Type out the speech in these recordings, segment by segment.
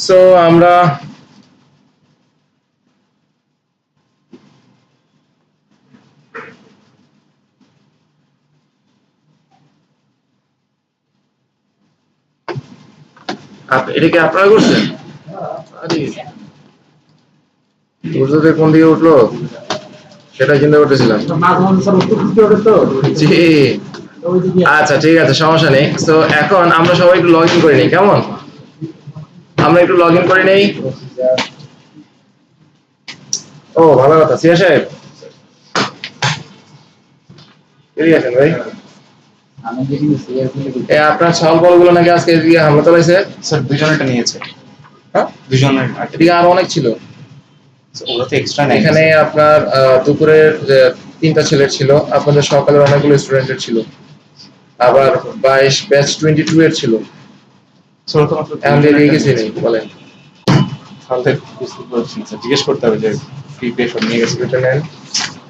So আমরা এটা কি আপনারা করছেন? সূর্যোদয় কোন দিকে উঠলো সেটা চিন্তা করতেছিলাম। জি আচ্ছা ঠিক আছে, সমস্যা নেই। তো এখন আমরা সবাই একটু লগ ইন করে নিই, কেমন? আমরা একটু লগ ইন করে নেই। ও ভালো কথা, সিয়া সাহেব এদিকে আসেন ভাই। আপনার ছল বলগুলো নাকি আজকে এদিকে হামলা চালাইছে? স্যার দুজনেরটা নিয়েছে। হ্যাঁ দুজনের এদিকে আরো অনেক ছিল। ওরা তো এক্সট্রা নেই। এখানে আপনার দুপুরের 3টা ছেলের ছিল, আপনাদের সকালের অনেকগুলো স্টুডেন্টের ছিল, আবার 22 ব্যাচ 22 এর ছিল। স্যার তো মাত্র এখন দিয়ে দিয়ে গেছি নেই বলেন। তাহলে বুঝতে পারছি না স্যার, জিজ্ঞেস করতে হবে যে ফ্রি পে সব নিয়ে গেছে। এটা নেন,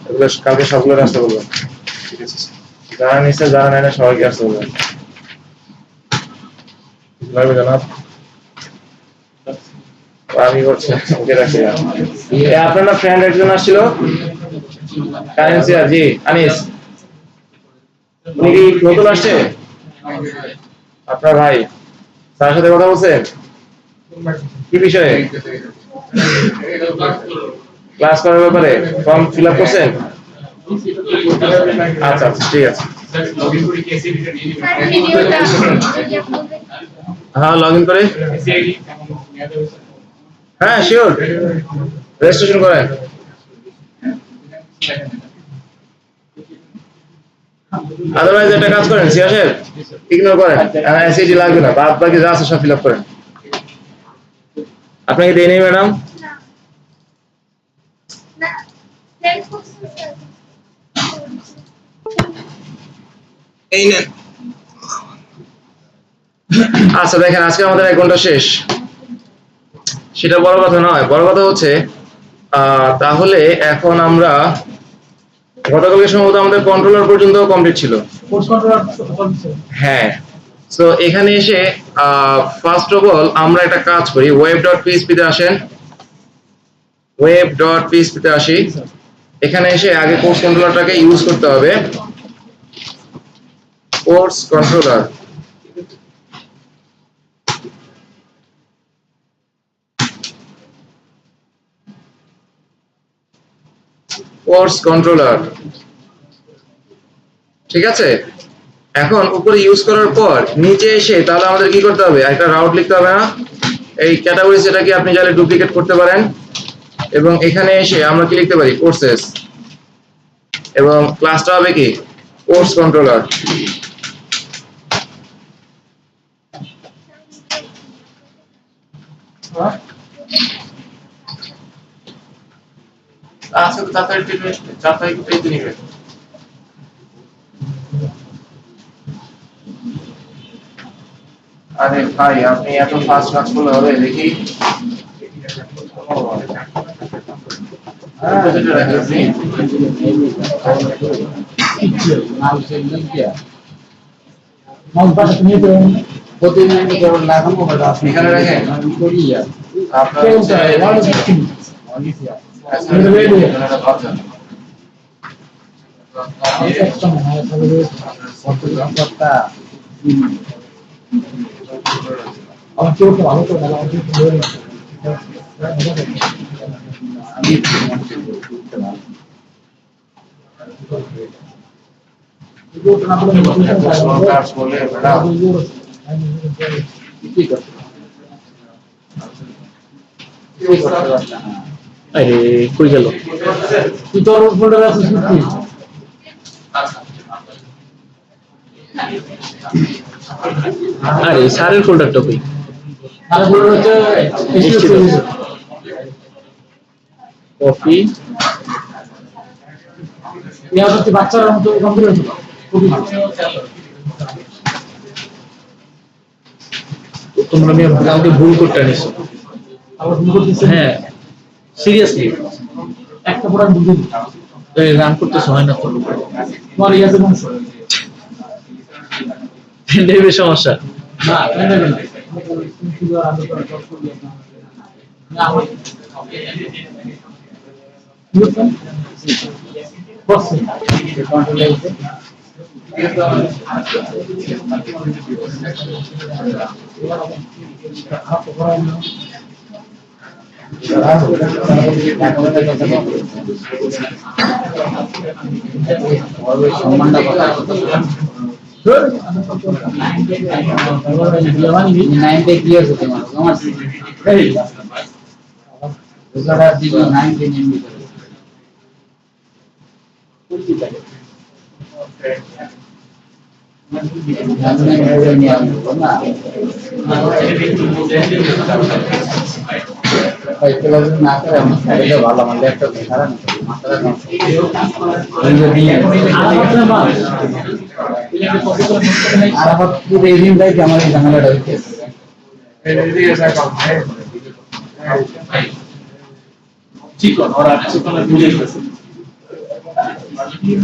এগুলো কালকে সবগুলো আসতে বলবেন। ঠিক আছে স্যার। যারা নিচ্ছে যারা নেয় না সবাইকে আসতে বলবেন। লাগবে জানাব, আমি করছি ওকে রাখি। আপনার না ফ্রেন্ড একজন আসছিল কারেন্সিয়া, জি আনিস, উনি কি নতুন আসছে? আপনার ভাই তার সাথে কথা বলছেন কি বিষয়ে? ক্লাস করার ব্যাপারে ফর্ম ফিল আপ করছেন? আচ্ছা আচ্ছা ঠিক আছে। হ্যাঁ লগ ইন করে, হ্যাঁ শিওর রেজিস্ট্রেশন করেন। আদারওয়াইজ একটা কাজ করেন সিয়া সাহেব, ইগনোর করেন, এসএসডি লাগবে না, বাদ বাকি যা আছে সব ফিল আপ করেন। আপনাকে দেই নেই ম্যাডাম? এই নেন। আচ্ছা দেখেন, আজকে আমাদের 1 ঘন্টা শেষ, সেটা বড় কথা নয়, বড় কথা হচ্ছে তাহলে এখন আমরা গতকালকে সম্ভবত আমাদের কন্ট্রোলার পর্যন্ত কমপ্লিট ছিল। হ্যাঁ, সো এখানে এসে ফার্স্ট অফ অল আমরা একটা কাজ করি, web.php তে আসেন, web.php তে আসি। এখানে এসে আগে কোর্স কন্ট্রোলারটাকে ইউজ করতে হবে। কোর্স কন্ট্রোলার, কোর্স কন্ট্রোলার, ঠিক আছে। এখন উপরে ইউজ করার পর নিচে এসে তাহলে আমাদের কি করতে হবে, একটা রাউট লিখতে হবে না? এই ক্যাটাগরি সেটা কি আপনি চাইলে ডুপ্লিকেট করতে পারেন, এবং এখানে এসে আমরা কি লিখতে পারি, কোর্সেস, এবং ক্লাসটা হবে কি, কোর্স কন্ট্রোলার। আজকে তো 4 তারিখ এই দিনই হবে। আরে ভাই আপনি এত ফাস্ট কাজ করলে হবে? দেখি এখানে রাখেন আরে কই গেল? তুই তোর ফোল্ডারে আছিস নাকি? আরে সারের ফোল্ডারটা কই? সারের ফোল্ডার হচ্ছে কপি। ইয়া হচ্ছে বাচ্চার মতো কম্পিউটার ছিল। তোমরা নিয়ে আমাকে ভুল করতে নিছো। আবার ভুল করতেছ? হ্যাঁ সিরিয়াসলি একটা পুরো বুঝি এই রান করতে হয় না তো। তোমার ইয়াতে কোন সমস্যা? নেবে সমস্যা না, নেবে না।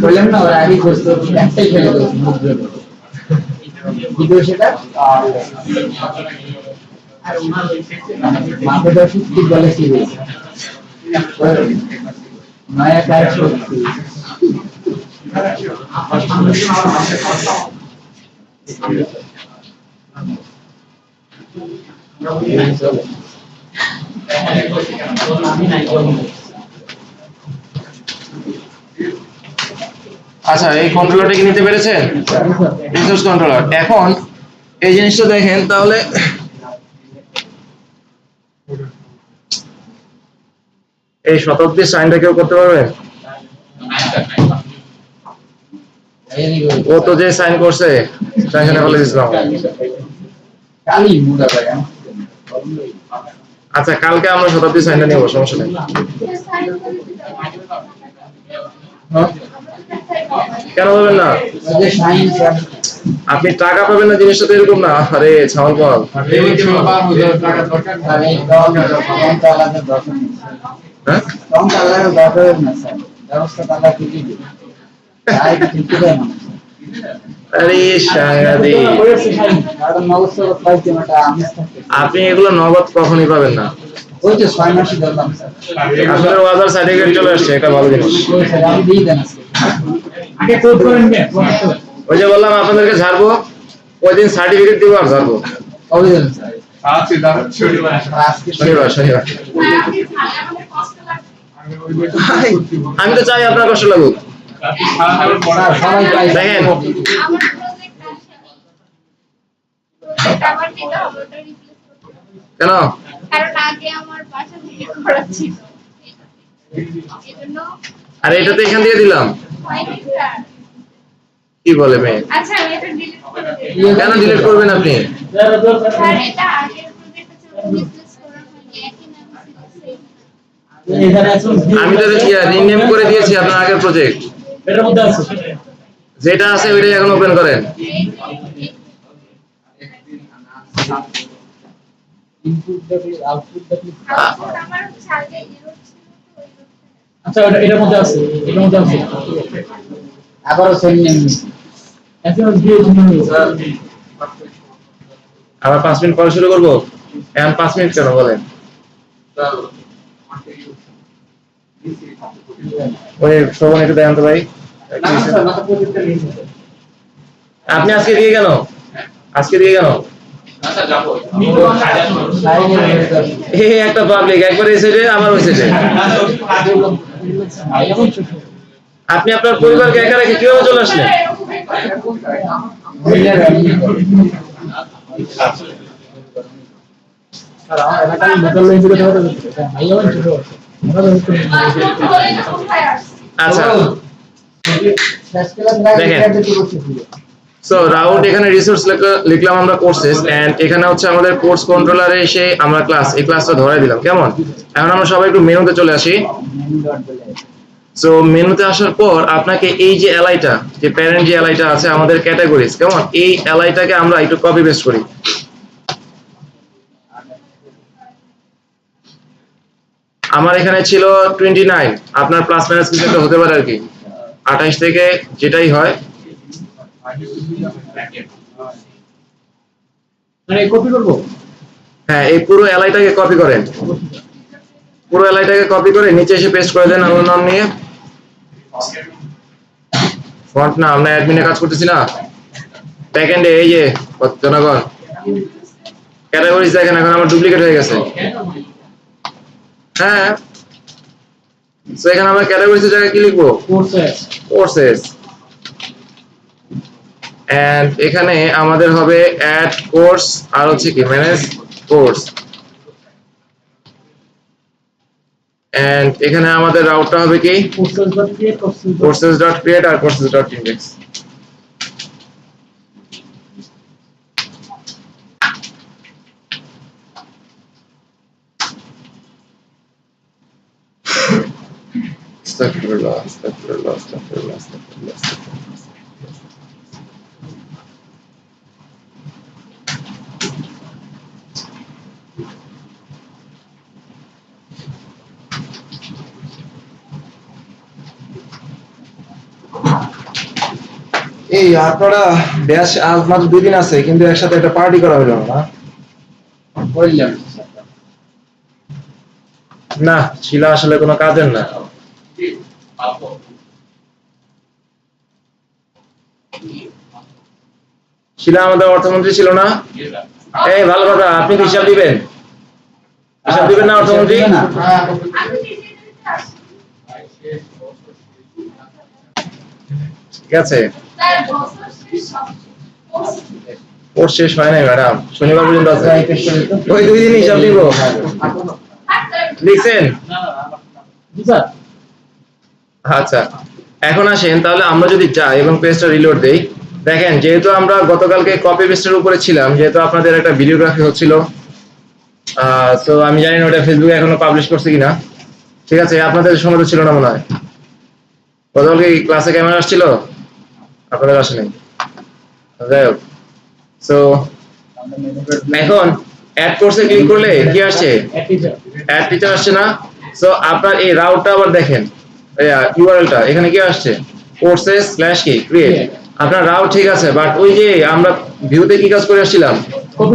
বললাম না ওরা আগে করতো একটাই খেলে ভিডিও সেটা মাঠে দর্শক ফুটবলে কি হয়েছে নয়া কাজ সত্যি আচ্ছা, এই কন্ট্রোলারটা কি নিতে পেরেছেন? Resource controller. এখন এই জিনিসটা দেখেন তাহলে, এই শতাব্দীর সাইনটা কেউ করতে পারবে? ও তো যে সাইন করছে সাইনে বলে দিছিলাম। কালি মুড়া ভাই আচ্ছা, কালকে আমরা শতাব্দীর সাইনটা নিব, সমস্যা নেই। কেন পাবেন না? আপনি টাকা পাবেন না, জিনিসটা তো এরকম না। আরে ছাওয়াল বল, হ্যাঁ আরে সাংঘাতিক। আপনি এগুলো নগদ কখনই পাবেন না। ওই তো 6 মাসই ধরলাম স্যার আপনার ওয়াজার সার্টিফিকেট চলে আসছে, এটা ভালো জিনিস। আমি দিয়ে দেন আগে কোড করেন ওই যে বললাম আপনাদেরকে ঝাড়বো, ওই দিন সার্টিফিকেট দিব আর ঝাড়বো। কবে দেন স্যার শনিবার শনিবার। আমি তো চাই আপনার কষ্ট লাগুক। দেখেন কেন, আরে এটা তো এখান দিয়ে দিলাম। কি বলে মেয়ে? কেন ডিলিট করবেন আপনি? আমি তো রিনেম করে দিয়েছি আপনার আগের প্রজেক্ট। যেটা আছে ওইটাই এখন ওপেন করেন। আচ্ছা এটার মধ্যে আছে, এটার মধ্যে আছে আবারও সেম নেম এসএমএস দিয়ে আবার 5 মিনিট পরে শুরু করবো। এখন 5 মিনিট কেন বলেন? ওই শোভন একটু দেখান তো ভাই। আপনি আজকে দিয়ে কেন? আজকে দিয়ে কেন? এই একটা পাবলিক একবার এই সাইডে আবার ওই সাইডে। আপনি আপনার পরিবারকে একা রেখে কিভাবে চলে আসলেন? আচ্ছা দেখেন, সো রাউট এখানে রিসোর্স লিখলাম আমরা কোর্সেস, এন্ড এখানে হচ্ছে আমাদের কোর্স কন্ট্রোলারে এসে আমরা ক্লাস, এই ক্লাসটা ধরে দিলাম। কেমন? এখন আমরা সবাই একটু মেনুতে চলে আসি। সো মেনুতে আসার পর আপনাকে এই যে এলআইটা, যে প্যারেন্ট যে এলআইটা আছে আমাদের ক্যাটাগরিজ, কেমন, এই এলআইটাকে আমরা একটু কপি পেস্ট করি। আমার এখানে ছিল 29, আপনার প্লাস মাইনাস কিছু একটা হতে পারে আর কি, 28 থেকে যেটাই হয়। মানে কপি করব? হ্যাঁ, এই পুরো এলআইটাকে কপি করেন। পুরো এলাইটাকে কপি করে নিচে এসে পেস্ট করে দেন আমার নাম নিয়ে। ফন্ট না, আমরা অ্যাডমিনে কাজ করতেছি না, ব্যাকএন্ডে এই যে জনগণ ক্যাটাগরিজ দেখেন এখন আমার ডুপ্লিকেট হয়ে গেছে। হ্যাঁ, সো এখানে আমরা ক্যাটাগরিজের জায়গায় কি লিখবো? কোর্সেস। এন্ড এখানে আমাদের হবে অ্যাড কোর্স আর হচ্ছে কি ম্যানেজ কোর্স। এন্ড এখানে আমাদের রাউটটা হবে কি courses.create আর courses.index। আস্তাগফিরুল্লাহ আস্তাগফিরুল্লাহ আস্তাগফিরুল্লাহ আস্তাগফিরুল্লাহ। এই আপনারা ব্যাচ আজ মাত্র 2 দিন আছে, কিন্তু একসাথে একটা পার্টি করা হলো না? না, শিলা আসলে কোনো কাজের না। শিলা আমাদের অর্থমন্ত্রী ছিল না? এই ভালো কথা, আপনি কি হিসাব দিবেন? হিসাব দিবেন না অর্থমন্ত্রী? ঠিক আছে, কোর্স শেষ হয় নাই ম্যাডাম, শনিবার পর্যন্ত আছে। ওই 2 দিন হিসাব দিব। লিখছেন? আচ্ছা, এখন আসেন তাহলে আমরা যদি যাই এবং পেজটা রিলোড দেই, দেখেন যেহেতু আমরা গতকালকে কপি পেস্টের উপরে ছিলাম, যেহেতু আপনাদের একটা ভিডিওগ্রাফি হচ্ছিল, তো আমি জানি না ওটা ফেসবুকে এখনো পাবলিশ করছে কিনা। ঠিক আছে, আপনাদের সময় তো ছিল না মনে হয়। গতকালকে ক্লাসে ক্যামেরা আসছিল, আপনাদের আসে নাই। যাই হোক, সো এখন অ্যাড কোর্সে ক্লিক করলে কি আসছে? অ্যাড টিচার আসছে না? সো আপনার এই রাউটটা আবার দেখেন, ইউআরএলটা এখানে কি আসছে? courses/create। আপনার রাউট ঠিক আছে, বাট ওই যে আমরা ভিউতে কি কাজ করে আসছিলাম?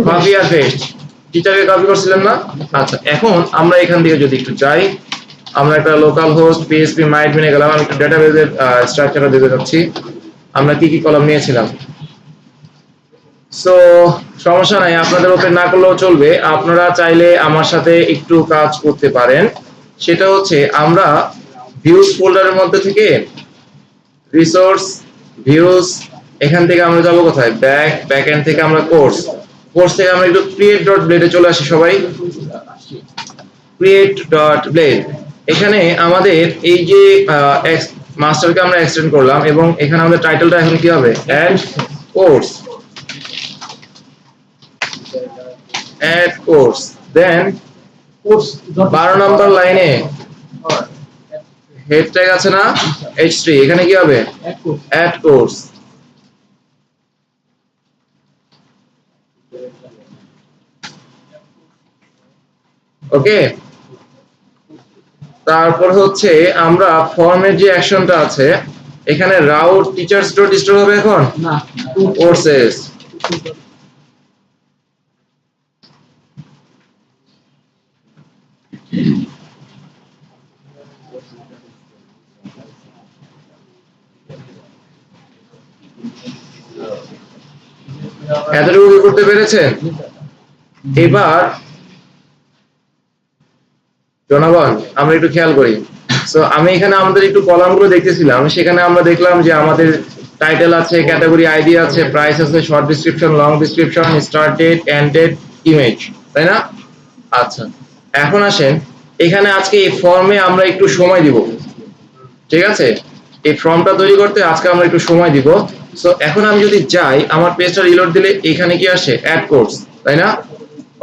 কপি আর পেস্ট। টিচারকে কপি করছিলাম না? আচ্ছা, এখন আমরা এখান থেকে যদি একটু যাই, আমরা একটা লোকাল হোস্ট পিএইচপি মাইডমিনে গেলাম, আমি একটু ডেটাবেজের স্ট্রাকচারটা দিতে যাচ্ছি আমরা কি কি কলাম নিয়েছিলাম। সো সমস্যা নাই, আপনাদের ওপেন না করলেও চলবে, আপনারা চাইলে আমার সাথে একটু কাজ করতে পারেন। সেটা হচ্ছে আমরা ভিউজ ফোল্ডারের মধ্যে থেকে রিসোর্স ভিউজ, এখান থেকে আমরা যাব কোথায়? ব্যাকএন্ড থেকে আমরা কোর্স থেকে আমরা একটু create.blade এ চলে আসি সবাই। create.blade, এখানে আমাদের এই যে মাস্টারকে আমরা এক্সটেন্ড করলাম এবং এখানে আমাদের টাইটেলটা এখন কি হবে? add course, দেন 12 নম্বর লাইনে হেড ট্যাগ আছে না h3, এখানে কি হবে? add course। ওকে, তারপর হচ্ছে আমরা ফর্মের যে অ্যাকশনটা আছে এখানে রাউট টিচার্স ডট স্টোর হবে এখন না কোর্সেস। এতটুকু করতে পেরেছেন? এবার জনগণ আমরা একটু খেয়াল করি। সো আমি এখানে আমাদের একটু কলামগুলো দেখতেছিলাম, সেখানে আমরা দেখলাম যে আমাদের টাইটেল আছে, ক্যাটাগরি আইডি আছে, প্রাইস আছে, short description, long description, start date, end date, image, তাই না? আচ্ছা, এখন আসেন এখানে আজকে এই ফর্মে আমরা একটু সময় দিব। ঠিক আছে, এই ফর্মটা তৈরি করতে আজকে আমরা একটু সময় দিব। সো এখন আমি যদি যাই, আমার পেজটা রিলোড দিলে এখানে কি আসে? অ্যাড কোর্স, তাই না?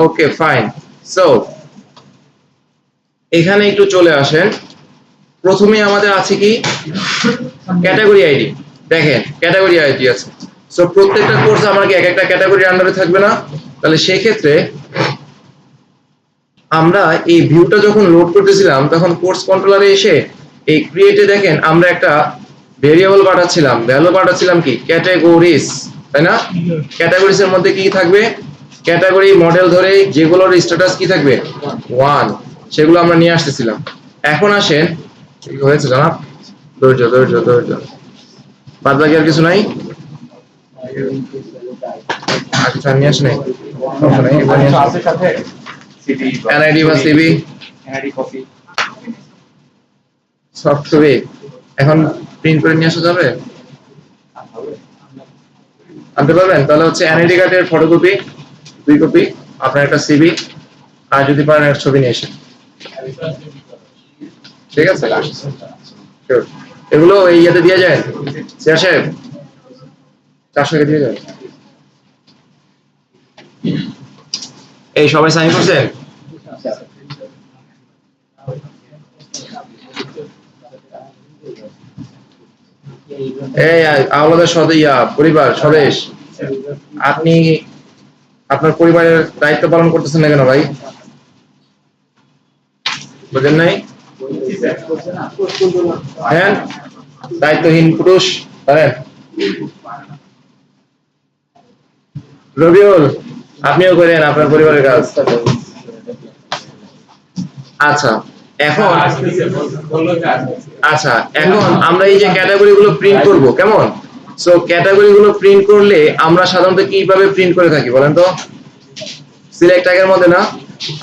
Okay fine. সো এখানে একটু চলে আসেন, প্রথমে আমাদের আছে কি? Category ID. দেখেন ক্যাটাগরি আইডি আছে। সো প্রত্যেকটা কোর্স আমার কি এক একটা ক্যাটাগরির আন্ডারে থাকবে না? তাহলে সেই ক্ষেত্রে আমরা এই ভিউটা যখন লোড করতেছিলাম তখন কোর্স কন্ট্রোলারে এসে এই ক্রিয়েটে দেখেন আমরা একটা ভেরিয়েবল পাঠাচ্ছিলাম, ভ্যালু পাঠাচ্ছিলাম কি? ক্যাটাগরিজ, তাই না? ক্যাটাগরিজ এর মধ্যে কি থাকবে? ক্যাটাগরি মডেল ধরে যেগুলোর স্ট্যাটাস কি থাকবে? 1। সেগুলো আমরা নিয়ে আসতেছিলাম। এখন আসেন, কি হয়েছে জানাব? ধৈর্য ধৈর্য ধৈর্য, বাদ বাকি আর কিছু নাই, আর কিছু আর নিয়ে আসে নাই, সমস্যা নাই, এগুলো নিয়ে আসেন। আছে সাথে সিডি NID বা CV, NID copy soft copy এখন প্রিন্ট করে নিয়ে আসা যাবে? আনতে পারবেন? তাহলে হচ্ছে NID কার্ডের ফটোকপি 2 কপি, আপনার একটা CV, আর যদি পারেন একটা ছবি নিয়ে এসেন। ঠিক আছে, Sure. এগুলো এই ইয়েতে দিয়ে যায় সিয়া সাহেব, 400 কে দিয়ে যায়। এই সবাই সাইন করছেন? এই আওলাদের পরিবার স্বদেশ, আপনি আপনার পরিবারের দায়িত্ব পালন করতেছেন না কেন ভাই? বুঝেন নাই? হ্যাঁ, দায়িত্বহীন পুরুষ পারেন। রবিউল, আপনিও করেন আপনার পরিবারের কাজ। আচ্ছা এখন আমরা এই যে ক্যাটাগরি গুলো প্রিন্ট করব, কেমন? সো ক্যাটাগরি গুলো প্রিন্ট করলে আমরা সাধারণত কিভাবে প্রিন্ট করে থাকি বলেন তো? সিলেক্ট ট্যাগের মধ্যে না?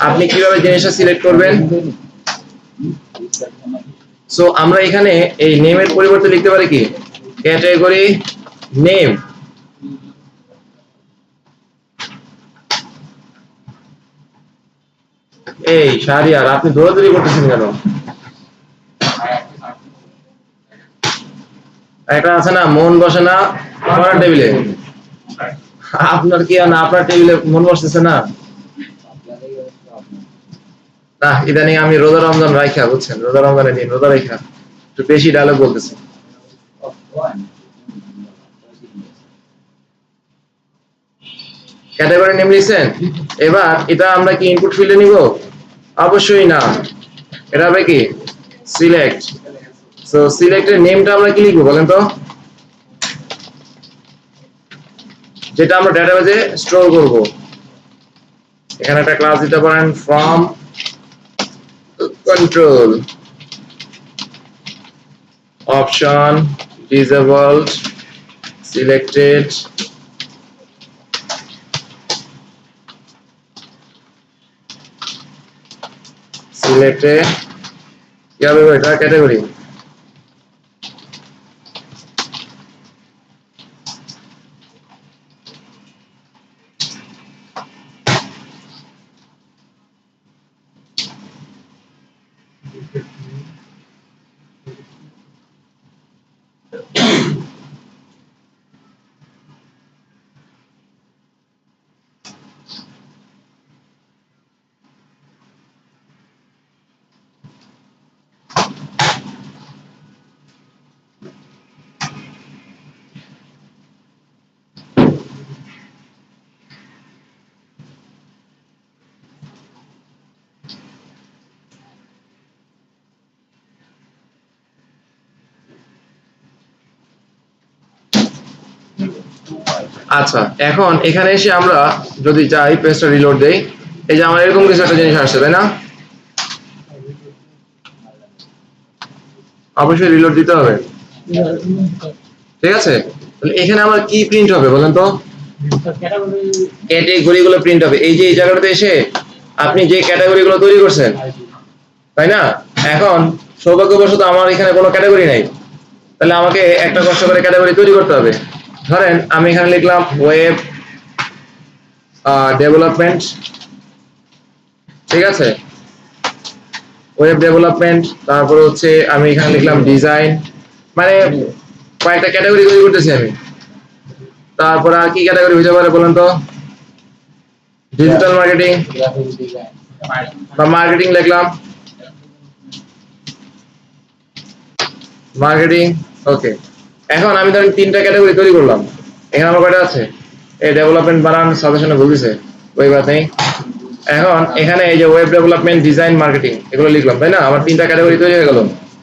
আপনি কিভাবে জিনিসটা সিলেক্ট করবেন? সো আমরা এখানে এই নেমের পরিবর্তে লিখতে পারি কি ক্যাটাগরি নেম। এই শাহরিয়ার, আপনি দৌড়াদৌড়ি করতেছেন কেন? একটা আছে না, মন বসে না পড়ার টেবিলে, আপনার কি না আপনার টেবিলে মন বসতেছে না? না, ইদানিং আমি রোজা রমজান রাইখা, বুঝছেন, রোজা রমজানের দিন রোজা রাইখা একটু বেশি ডায়লগ বলতেছি। ক্যাটাগরি নেম লিখছেন, এবার এটা আমরা কি ইনপুট ফিল্ডে নিব? অবশ্যই না, এটা হবে কি সিলেক্ট। সো সিলেক্টের নেমটা আমরা কি লিখবো বলেন তো, যেটা আমরা ডেটাবেজে স্টোর করব। এখানে একটা ক্লাস দিতে পারেন from control option disabled selected সিলেক্টে কি হবে এটা ক্যাটাগরি। আচ্ছা এখন এখানে এসে আমরা যদি যাই পেজটা রিলোড দেই, এই যে আমার এরকম কিছু একটা জিনিস আসছে, তাই না? অবশ্যই রিলোড দিতে হবে, ঠিক আছে? তাহলে এখানে আমার কি প্রিন্ট হবে বলেন তো? ক্যাটাগরিগুলো প্রিন্ট হবে। এই যে এই জায়গাটাতে এসে আপনি যে ক্যাটাগরিগুলো তৈরি করছেন, তাই না? এখন সৌভাগ্যবশত আমার এখানে কোনো ক্যাটাগরি নাই, তাহলে আমাকে একটা কষ্ট করে ক্যাটাগরি তৈরি করতে হবে। ধরেন আমি এখানে লিখলাম ওয়েব ডেভেলপমেন্ট, ঠিক আছে? ওয়েব ডেভেলপমেন্ট, তারপর হচ্ছে আমি এখানে লিখলাম ডিজাইন, মানে কয়েকটা ক্যাটাগরি তৈরি করতেছি আমি। তারপর আর কি ক্যাটাগরি হতে পারে বলেন তো? ডিজিটাল মার্কেটিং বা মার্কেটিং লিখলাম, মার্কেটিং, ওকে। এখন আমি ধরেন 3টা ক্যাটাগরি তৈরি করলাম। এখানে আমার কয়টা আছে? এই ডেভেলপমেন্ট বানান সাজেশনে ভুল দিছে, ওই বাত নেই। এখন এখানে এই যে ওয়েব ডেভেলপমেন্ট ডিজাইন মার্কেটিং এগুলো লিখলাম, তাই না? আমার 3টা ক্যাটাগরি তৈরি হয়ে গেল।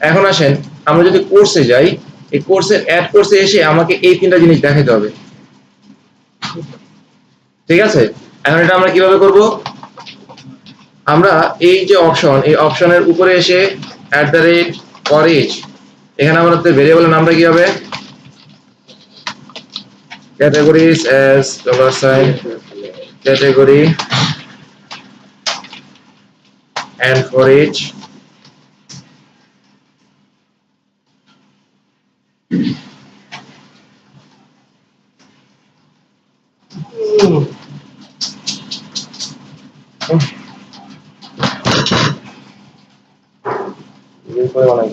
এখন আসেন আমরা যদি কোর্সে যাই, এই কোর্সের অ্যাড কোর্সে এসে আমাকে এই 3টা জিনিস দেখাতে হবে, ঠিক আছে? এখন এটা আমরা কিভাবে করব? আমরা এই যে অপশন, এই অপশনের উপরে এসে @for each, এখানে আমাদের ভেরিয়েবলের নামটা কি হবে? categories as $sign category and for each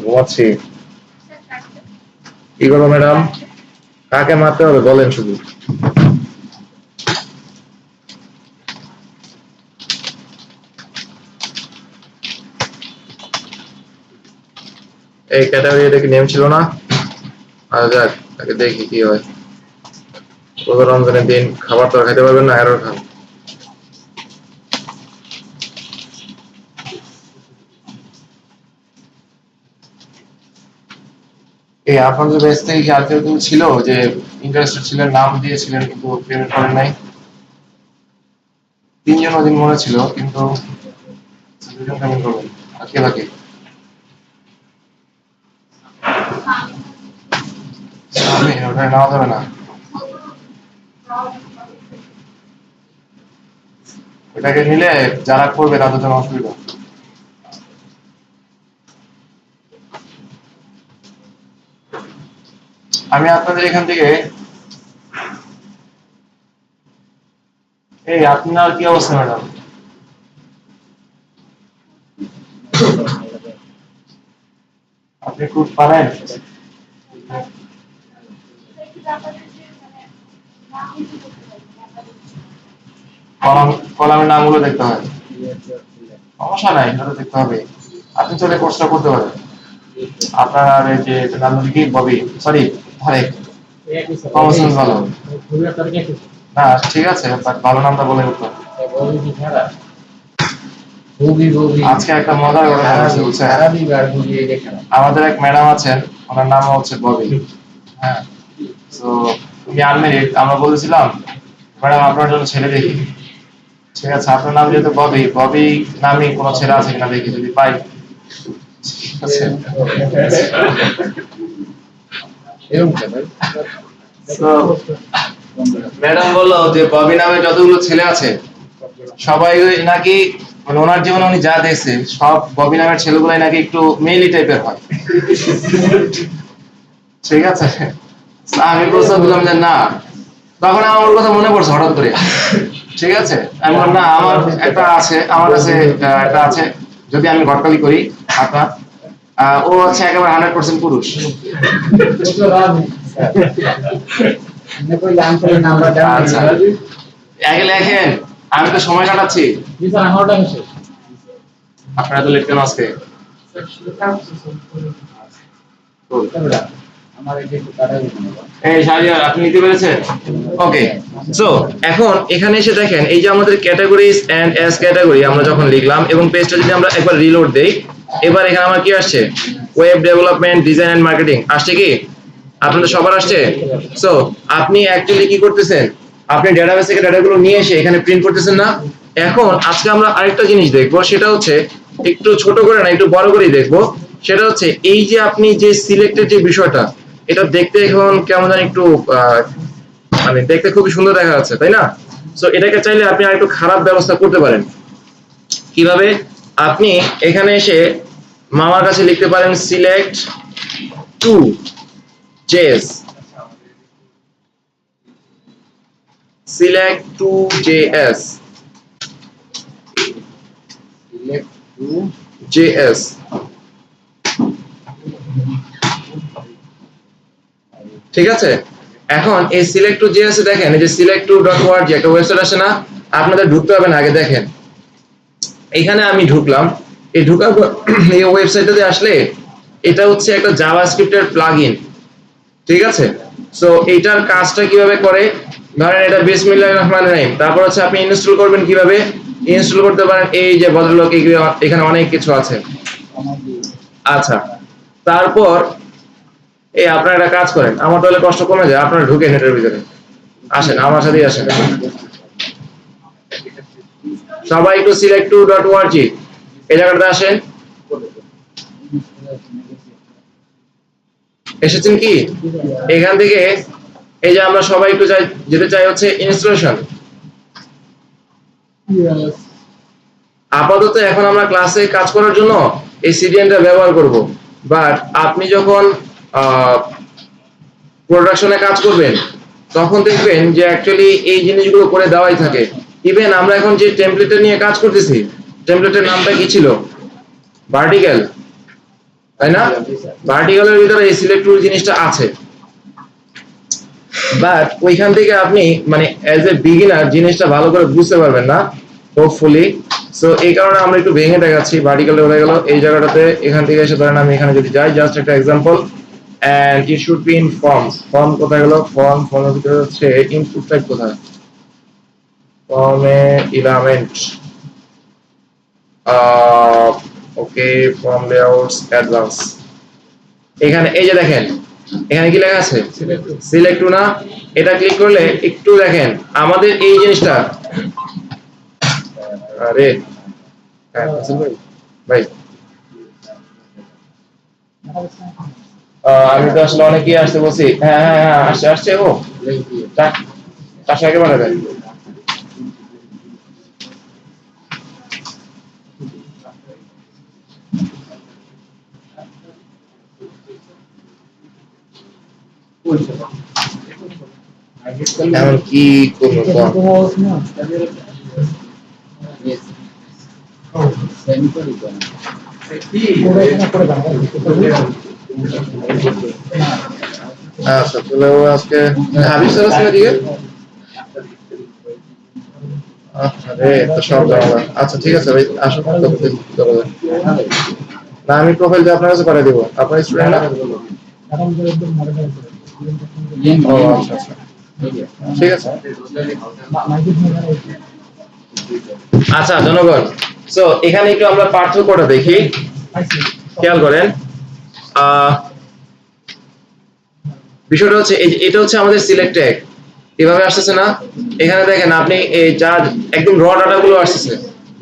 ঘুমাচ্ছি। কি করবো ম্যাডাম? কাকে মারতে হবে বলেন শুধু। এই ক্যাটাগরি, এটা কি নেম ছিল না? আর যাক, তাকে দেখি কি হয়। রোজা রমজানের দিন খাবার তো আর খাইতে পারবেন না, এরর খান। এই আপনাদের ব্যাচ থেকে কি আর কেউ ছিল যে ইন্টারেস্টেড ছিলেন, নাম দিয়েছিলেন কিন্তু পেমেন্ট করেন নাই? 3 জন ওদিন মনে ছিল, কিন্তু 2জন পেমেন্ট করবেন। আর কে বাকি? আমি ওটা নেওয়া যাবে না, ওটাকে নিলে যারা করবে তাদের জন্য অসুবিধা। আমি আপনাদের এখান থেকে, এই আপনার কি অবস্থা ম্যাডাম? আপনি খুব পারেন? কলামের নামগুলো দেখতে হয়, সমস্যা নাই, এটা তো দেখতে হবে। আপনি চলে কোর্সটা করতে পারেন। আপনার এই যে নাম কি ববি, সরি আরে প্রমোশন ভালো না, ঠিক আছে, বাট ভালো নামটা বলে উঠতো। আজকে একটা মজার ঘটনা হয়েছে বুঝছেন। আমাদের এক ম্যাডাম আছেন, ওনার নাম হচ্ছে ববি। হ্যাঁ, তো উনি আনমেরিড। আমরা বলেছিলাম ম্যাডাম আপনার জন্য ছেলে দেখি। ঠিক আছে, আপনার নাম যেহেতু ববি, ববি নামে কোনো ছেলে আছে কিনা দেখি, যদি পাই। ঠিক আছে, ম্যাডাম বললো যে ববি নামে যতগুলো ছেলে আছে সবাই নাকি, মানে ওনার জীবনে উনি যা দেখছে সব ববি নামের ছেলেগুলাই নাকি একটু মেইলি টাইপের হয়। ঠিক আছে, আমি প্রস্তাব দিলাম যে না, তখন আমার ওর কথা মনে পড়ছে হঠাৎ করে। ঠিক আছে, আমি বললাম না, আমার একটা আছে, আমার কাছে একটা আছে, যদি আমি ঘটকালি করি আপনার, ও হচ্ছে একেবারে 100% পুরুষ। আচ্ছা, আগে লেখেন, আমি তো সময় কাটাচ্ছি। আপনারা তো লেট কেন আজকে? এই শাহরিয়ার, আপনি নিতে পেরেছেন? ওকে, সো এখন এখানে এসে দেখেন, এই যে আমাদের ক্যাটাগরিজ এন্ড অ্যাজ ক্যাটাগরি আমরা যখন লিখলাম এবং পেজটা যদি আমরা একবার রিলোড দেই, এবার এখানে আমার কি আসছে? Web development, design and marketing আসছে কি? আপনাদের সবার আসছে? সো আপনি অ্যাকচুয়ালি কি করতেছেন? আপনি ডেটাবেস থেকে ডাটাগুলো নিয়ে এসে এখানে প্রিন্ট করতেছেন না? এখন আজকে আমরা আরেকটা জিনিস দেখবো, সেটা হচ্ছে একটু ছোট করে না, একটু বড় করেই দেখবো। সেটা হচ্ছে এই যে আপনি যে সিলেক্টেড যে বিষয়টা, এটা দেখতে এখন কেমন জানি একটু মানে দেখতে খুবই সুন্দর দেখা যাচ্ছে, তাই না? সো এটাকে চাইলে আপনি আরেকটু খারাপ ব্যবস্থা করতে পারেন। কিভাবে? আপনি এখানে এসে মামার কাছে লিখতে পারেন select two JS, select two JS, JS. ঠিক আছে, এখন এই সিলেক্ট টু জেএস এ দেখেন, এই যে সিলেক্ট টু ডট ওয়ার্ড যে একটা ওয়েবসাইট আসে না, আপনাদের ঢুকতে হবে না, আগে দেখেন এখানে আমি ঢুকলাম। এই ঢুকার পর এই ওয়েবসাইটটাতে আসলে এটা হচ্ছে একটা জাভাস্ক্রিপ্টের প্লাগইন। ঠিক আছে, সো এইটার কাজটা কিভাবে করে, ধরেন এটা বিসমিল্লাহির রহমানির রহিম, তারপর হচ্ছে আপনি ইনস্টল করবেন কিভাবে? ইনস্টল করতে পারেন এই যে ভদ্রলোক, এখানে অনেক কিছু আছে। আচ্ছা, তারপর এই আপনারা একটা কাজ করেন, আমার তাহলে কষ্ট কমে যায়, আপনারা ঢুকে নেটের ভিতরে আসেন, আমার সাথেই আসেন। সবাই একটু select2.org এই জায়গাটাতে আসেন। এসেছেন কি? এখান থেকে এই যে আমরা সবাই একটু যেতে চাই হচ্ছে ইনস্টলেশন। আপাতত এখন আমরা ক্লাসে কাজ করার জন্য এই সিডিএনটা ব্যবহার করব, বাট আপনি যখন প্রোডাকশনে কাজ করবেন তখন দেখবেন যে অ্যাকচুয়ালি এই জিনিসগুলো করে দেওয়াই থাকে। ইভেন আমরা এখন যে টেমপ্লেটটা নিয়ে কাজ করতেছি, টেমপ্লেটের নামটা কি ছিল? ভার্টিক্যাল, তাই না? ভার্টিক্যালের ভিতরে এই সিলেক্ট টুল জিনিসটা আছে, বাট ওইখান থেকে আপনি মানে অ্যাজ এ বিগিনার জিনিসটা ভালো করে বুঝতে পারবেন না হোপফুলি। সো এই কারণে আমরা একটু ভেঙে দেখাচ্ছি। ভার্টিক্যালে হয়ে গেল এই জায়গাটাতে, এখান থেকে এসে ধরেন আমি এখানে যদি যাই, জাস্ট একটা example, and it should be in forms. Form কোথায় গেল? ফর্মের ভিতরে হচ্ছে ইনপুট টাইপ কোথায়? ফর্মে element, ওকে, ফর্ম লেআউটস অ্যাডভান্স। এখানে এই যে দেখেন এখানে কি লেখা আছে? সিলেক্ট টু না? এটা ক্লিক করলে একটু দেখেন আমাদের এই জিনিসটা, আরে হ্যাঁ ভাই আমি তো আসলে অনেকেই আসতে বলছি। হ্যাঁ হ্যাঁ হ্যাঁ আসছে আসছে। ও চারশো একেবারে দেয়। এখন কি করবো? আচ্ছা তাহলে ও আজকে হাবিব স্যার আছে এদিকে? আরে তো সব জানা। আচ্ছা ঠিক আছে ভাই, আসুন না আমি প্রোফাইল দিয়ে আপনার কাছে পাঠিয়ে দেবো। আপনার স্টুডেন্ট না? ও আচ্ছা আচ্ছা ঠিক আছে। আচ্ছা জনগণ, সো এখানে একটু আমরা পার্থক্যটা দেখি, খেয়াল করেন। বিষয়টা হচ্ছে এটা হচ্ছে আমাদের সিলেক্ট ট্যাগ, এভাবে আসতেছে না? এখানে দেখেন আপনি এই যা একদম র ডাটা গুলো আসতেছে,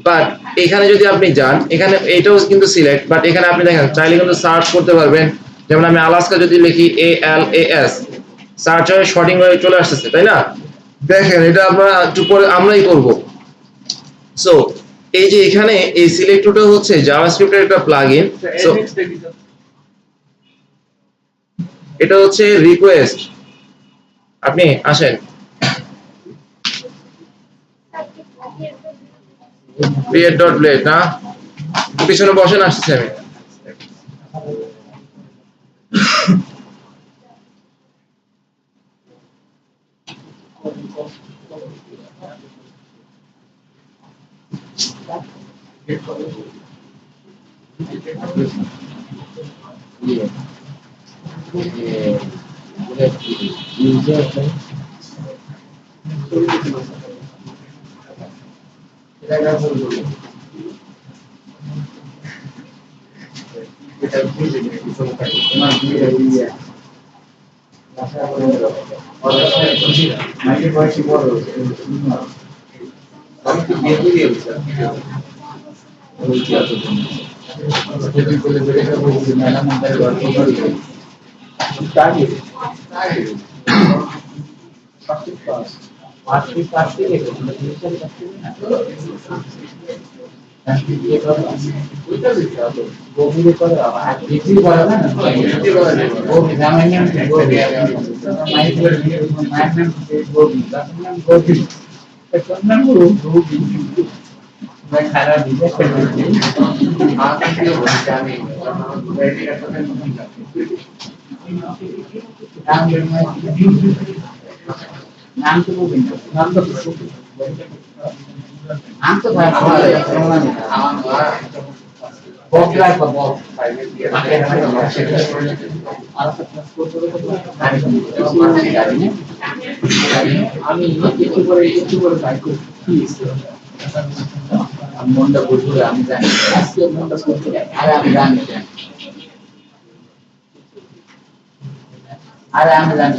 বাট এখানে যদি আপনি যান, এখানে এটাও কিন্তু সিলেক্ট, বাট এখানে আপনি দেখেন চাইলে কিন্তু সার্চ করতে পারবেন। যেমন আমি আলাস্কা যদি লিখি ALAS, সার্চ হয়ে শর্টিং হয়ে চলে আসতেছে, তাই না? দেখেন এটা আমরা একটু পরে আমরাই করব। সো এই যে এখানে এই সিলেক্ট টুটা হচ্ছে জাভাস্ক্রিপ্টের একটা প্লাগইন। সো এটা হচ্ছে রিকোয়েস্ট। আপনি আসেন create.blade না, পিছনে বসেন, আসছি আমি। মনটা বুঝলে আমি জানি আজকে মনটা বুঝলে আর আমি জানি আর আমি জানি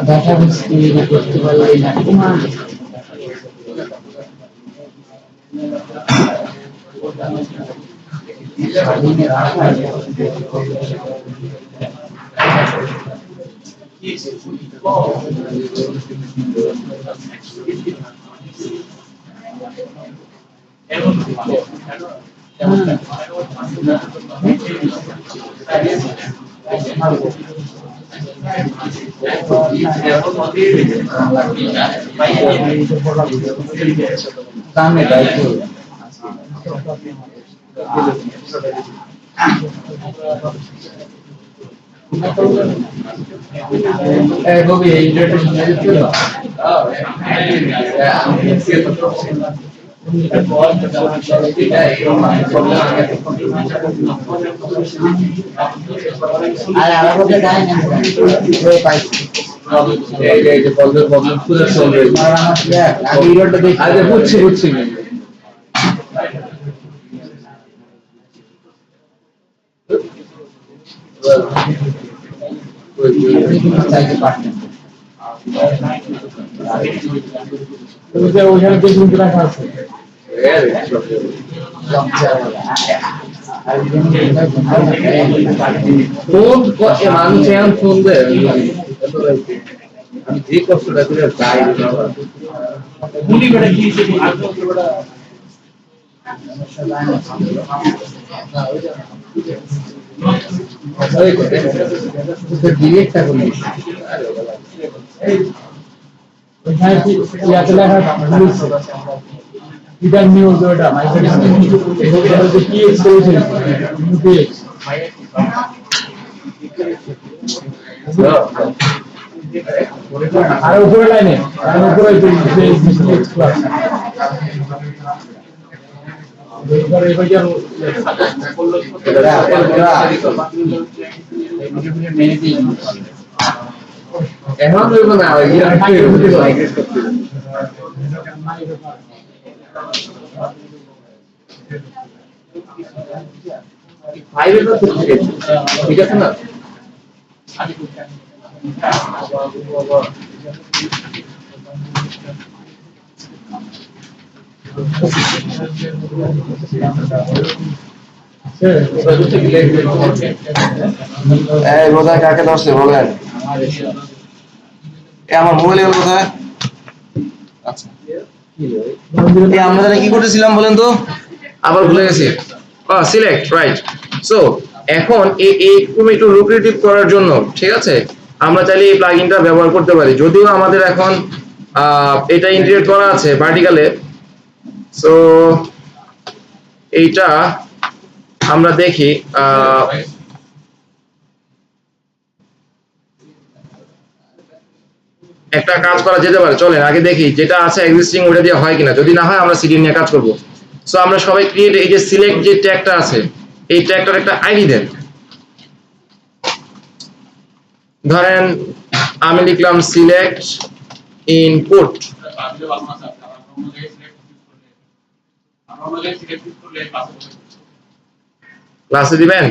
দেখা মিষ্টি করতে পারলে না দামে দায়িত্ব Gobi, ওখানে দেখুন রাখা আছে ফোন মানুষ এখন ফোন দেয় আমি যে কষ্টটা করে যাই গুলি করে কি ডিরেক্টটা করে এটা নিউজ ওটা মাইক্রোসফট কি এক্সপোজ আর উপরে লাইনে আর উপরে এখন হইব না ঠিক আছে না কোথায় কাকে ধরছে বলেন আমার মোবাইল কোথায় আচ্ছা আমরা জানি কি করতেছিলাম বলেন তো আবার ভুলে গেছি সিলেক্ট রাইট সো এখন এইরকম একটু লুক্রেটিভ করার জন্য ঠিক আছে আমরা চাইলে এই প্লাগইনটা ব্যবহার করতে পারি যদিও আমাদের এখন এটা ইন্টিগ্রেট করা আছে ভার্টিক্যালে সো এইটা আমরা দেখি একটা কাজ করা যেতে পারে চলেন আগে দেখি যেটা আছে এক্সিস্টিং ওটা দিয়ে হয় কিনা যদি না হয় আমরা সিডি নিয়ে কাজ করব সো আমরা সবাই ক্রিয়েট এই যে সিলেক্ট যে ট্যাগটা আছে এই ট্যাগটার একটা আইডি দেন ধরেন আমি লিখলাম সিলেক্ট ইনপুট ক্লাসে দিবেন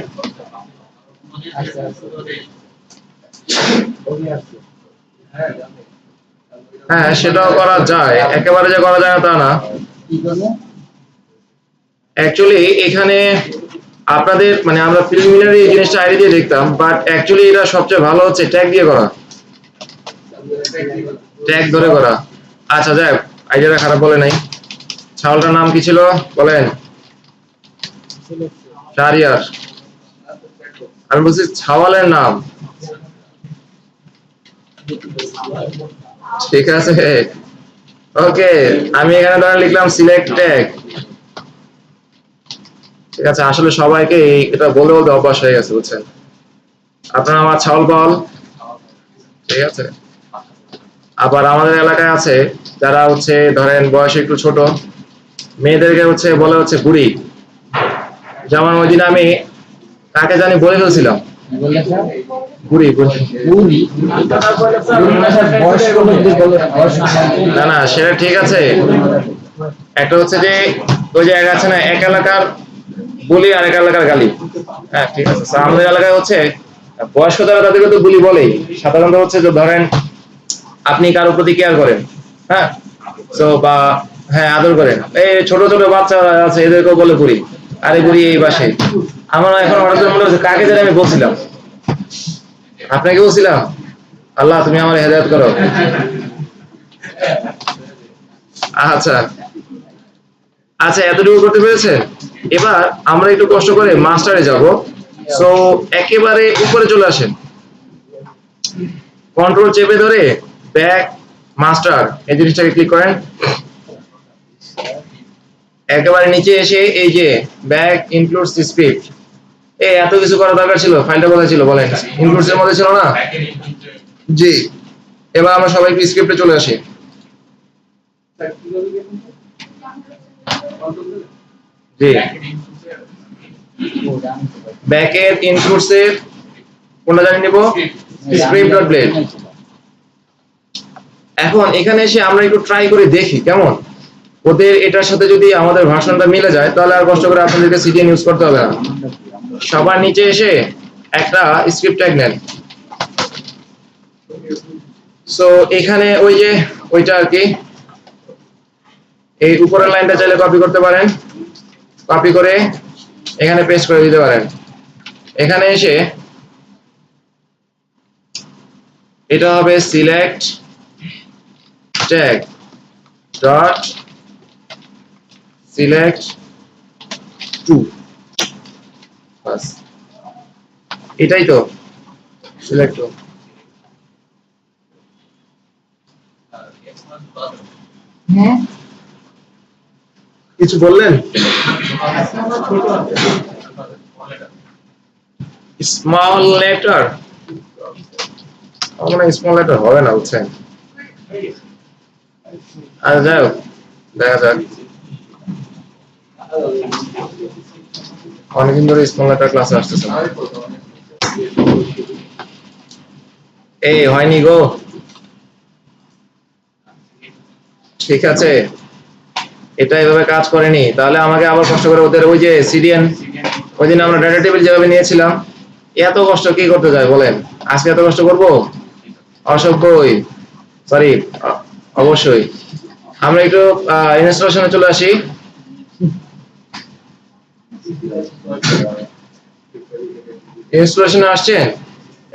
হ্যাঁ সেটাও করা যায় একেবারে যে করা যায় না তা না অ্যাকচুয়ালি এখানে আপনাদের মানে আমরা প্রিলিমিনারি এই জিনিসটা আইডি দিয়ে দেখতাম বাট অ্যাকচুয়ালি এটা সবচেয়ে ভালো হচ্ছে ট্যাগ দিয়ে করা ট্যাগ ধরে করা আচ্ছা যাই আইডিয়াটা খারাপ বলে নাই ছাগলটার নাম কি ছিল বলেন শাহরিয়ার আমি বলছি ছাওয়ালের নাম ঠিক আছে ওকে আমি এখানে ধরে লিখলাম সিলেক্ট ট্যাগ ঠিক আছে আসলে সবাইকে এটা বলে বলতে অভ্যাস হয়ে গেছে বুঝছেন আপনারা আমার ছাওয়াল বল ঠিক আছে আবার আমাদের এলাকায় আছে যারা হচ্ছে ধরেন বয়সে একটু ছোট মেয়েদেরকে হচ্ছে বলে হচ্ছে বুড়ি যেমন ওই দিন আমি কাকে জানি বলে ফেলছিলাম বুড়ি বুড়ি না না সেটা ঠিক আছে একটা হচ্ছে যে ওই জায়গা আছে না এক এলাকার বলি আর এক এলাকার গালি হ্যাঁ ঠিক আছে আমাদের এলাকায় হচ্ছে বয়স্ক যারা তাদেরকে তো বুলি বলেই সাধারণত হচ্ছে যে ধরেন আপনি কারো প্রতি কেয়ার করেন, হ্যাঁ, তো বা হ্যাঁ আদর করেন, এই ছোট ছোট বাচ্চারা আছে এদেরকেও বলে বুড়ি, আরে বুড়ি এই বাসে। আমার এখন হঠাৎ করে মনে হচ্ছে কাকে যেন আমি বলছিলাম, আপনাকে বলছিলাম, আল্লাহ তুমি আমার হেদায়েত করো। আচ্ছা আচ্ছা, এতটুকু করতে পেরেছে। এবার আমরা একটু কষ্ট করে মাস্টারে যাব। সো একেবারে উপরে চলে আসেন, কন্ট্রোল চেপে ধরে ব্যাক মাস্টার এই জিনিসটাকে ক্লিক করেন। একেবারে নিচে এসে এই যে ব্যাক ইনক্লুডস স্ক্রিপ্ট, এই এত কিছু করা দরকার ছিল? ফাইলটা কোথায় ছিল বলেন? ইনক্লুডস এর মধ্যে ছিল না? জি। এবার আমরা সবাই একটু স্ক্রিপ্টে চলে আসি। জি, ব্যাকের ইনক্লুডস এর কোনটা জানি নিব? script.blade। এখন এখানে এসে আমরা একটু ট্রাই করে দেখি কেমন ওদের এটার সাথে যদি আমাদের ভার্সনটা মিলে যায় তাহলে আর কষ্ট করে আপনাদেরকে সিডিএন ইউজ করতে হবে না। সবার নিচে এসে একটা স্ক্রিপ্ট ট্যাগ নেন। সো এখানে ওই যে ওইটা আর কি, এই উপরের লাইনটা চাইলে কপি করতে পারেন, কপি করে এখানে পেস্ট করে দিতে পারেন। এখানে এসে এটা হবে select tag dot select two, বাস এটাই তো সিলেক্ট টু। কিছু বললেন? স্মল লেটার, আমার স্মল লেটার হবে না বুঝছেন। আচ্ছা যাই হোক, দেখা যাক। অনেকদিন ধরে স্মল লেটার ক্লাসে আসতেছে না। এই হয়নি গো, ঠিক আছে, এটা এভাবে কাজ করেনি। তাহলে আমাকে আবার কষ্ট করে ওদের ওই যে সিডিএন, ওই দিন আমরা ডাটা টেবিল যেভাবে নিয়েছিলাম, এত কষ্ট কি করতে যায় বলেন? আজকে এত কষ্ট করবো? অসভ্যই, সরি, অবশ্যই। আমরা একটু ইনস্টলেশনে চলে আসি। ইনস্টলেশনে আসছেন,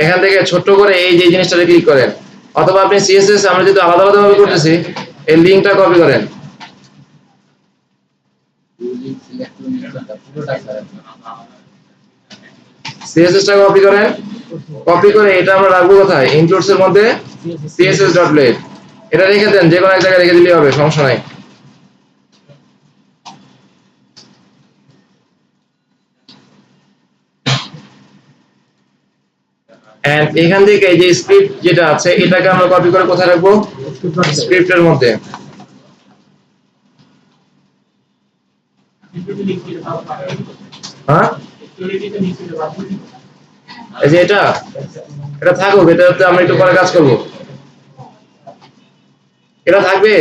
এখান থেকে ছোট্ট করে এই যে জিনিসটাতে ক্লিক করেন, অথবা আপনি সিএসএস, আমরা যেহেতু আলাদা আলাদা ভাবে করতেছি, এই লিংকটা কপি করেন। সিএসএসটা কপি করেন, কপি করে এটা আমরা রাখবো কোথায়? ইনক্লুডস এর মধ্যে css.blade, এটা রেখে দেন, যে কোনো এক জায়গায় রেখে দিলেই হবে, সমস্যা নাই। এন্ড এখান থেকে এই যে স্ক্রিপ্ট যেটা আছে এটাকে আমরা কপি করে কোথায় রাখবো? স্ক্রিপ্টের মধ্যে। হ্যাঁ, এই যে এটা থাকুক, এটাতে আমরা একটু পরে কাজ করব। এটা থাকবে,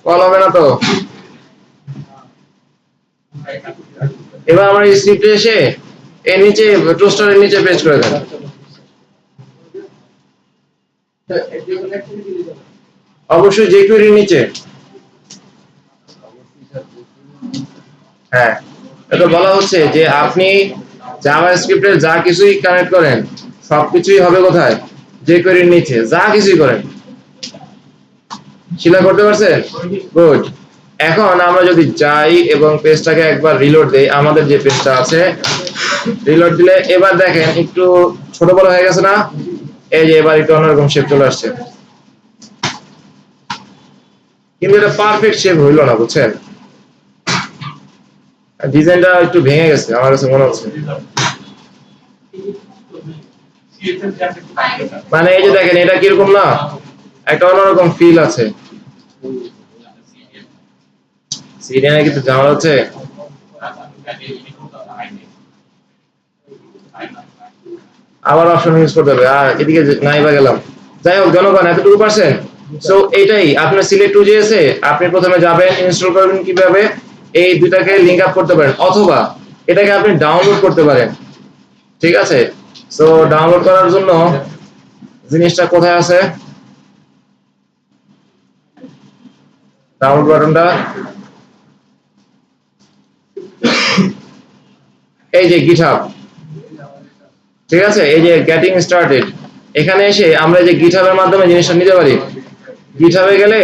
কল হবে না তো। এবার আমরা এই স্ক্রিপ্টে এসে এর নিচে টোস্টারের নিচে পেস্ট করে দেন। অবশ্যই jQuery নিচে, হ্যাঁ, এটা বলা হচ্ছে যে আপনি জাভাস্ক্রিপ্টের যা কিছুই কানেক্ট করেন সবকিছুই হবে কোথায়? jQuery এর নিচে, যা কিছুই করেন। শিলা করতে পারছেন? গুড। এখন আমরা যদি যাই এবং পেজটাকে একবার রিলোড দেই, আমাদের যে পেজটা আছে রিলোড দিলে এবার দেখেন একটু ছোট বড় হয়ে গেছে না? এই যে এবার একটু অন্যরকম শেপ চলে আসছে, কিন্তু এটা পারফেক্ট শেপ হইল না বুঝছেন, ডিজাইনটা একটু ভেঙে গেছে আমার কাছে মনে হচ্ছে। মানে এই যে দেখেন এটা কিরকম না, একটা অন্যরকম ফিল আছে। সিরিয়ালে কিন্তু ঝামেলা হচ্ছে। আবার অপশন ইউজ করতে হবে, আর এদিকে নাই বা গেলাম। যাই হোক জনগণ, এতটুকু পারছেন? সো এটাই আপনার সিলেক্ট টু জেএসএ আপনি প্রথমে যাবেন, ইনস্টল করবেন কিভাবে, এই দুটাকে লিংক আপ করতে পারেন, অথবা এটাকে আপনি ডাউনলোড করতে পারেন। ঠিক আছে, সো ডাউনলোড করার জন্য জিনিসটা কোথায় আছে? ডাউনলোড বাটনটা এই যে GitHub, ঠিক আছে, এই যে গেটিং স্টার্টেড, এখানে এসে আমরা যে GitHub এর মাধ্যমে জিনিসটা নিতে পারি। GitHub এ গেলে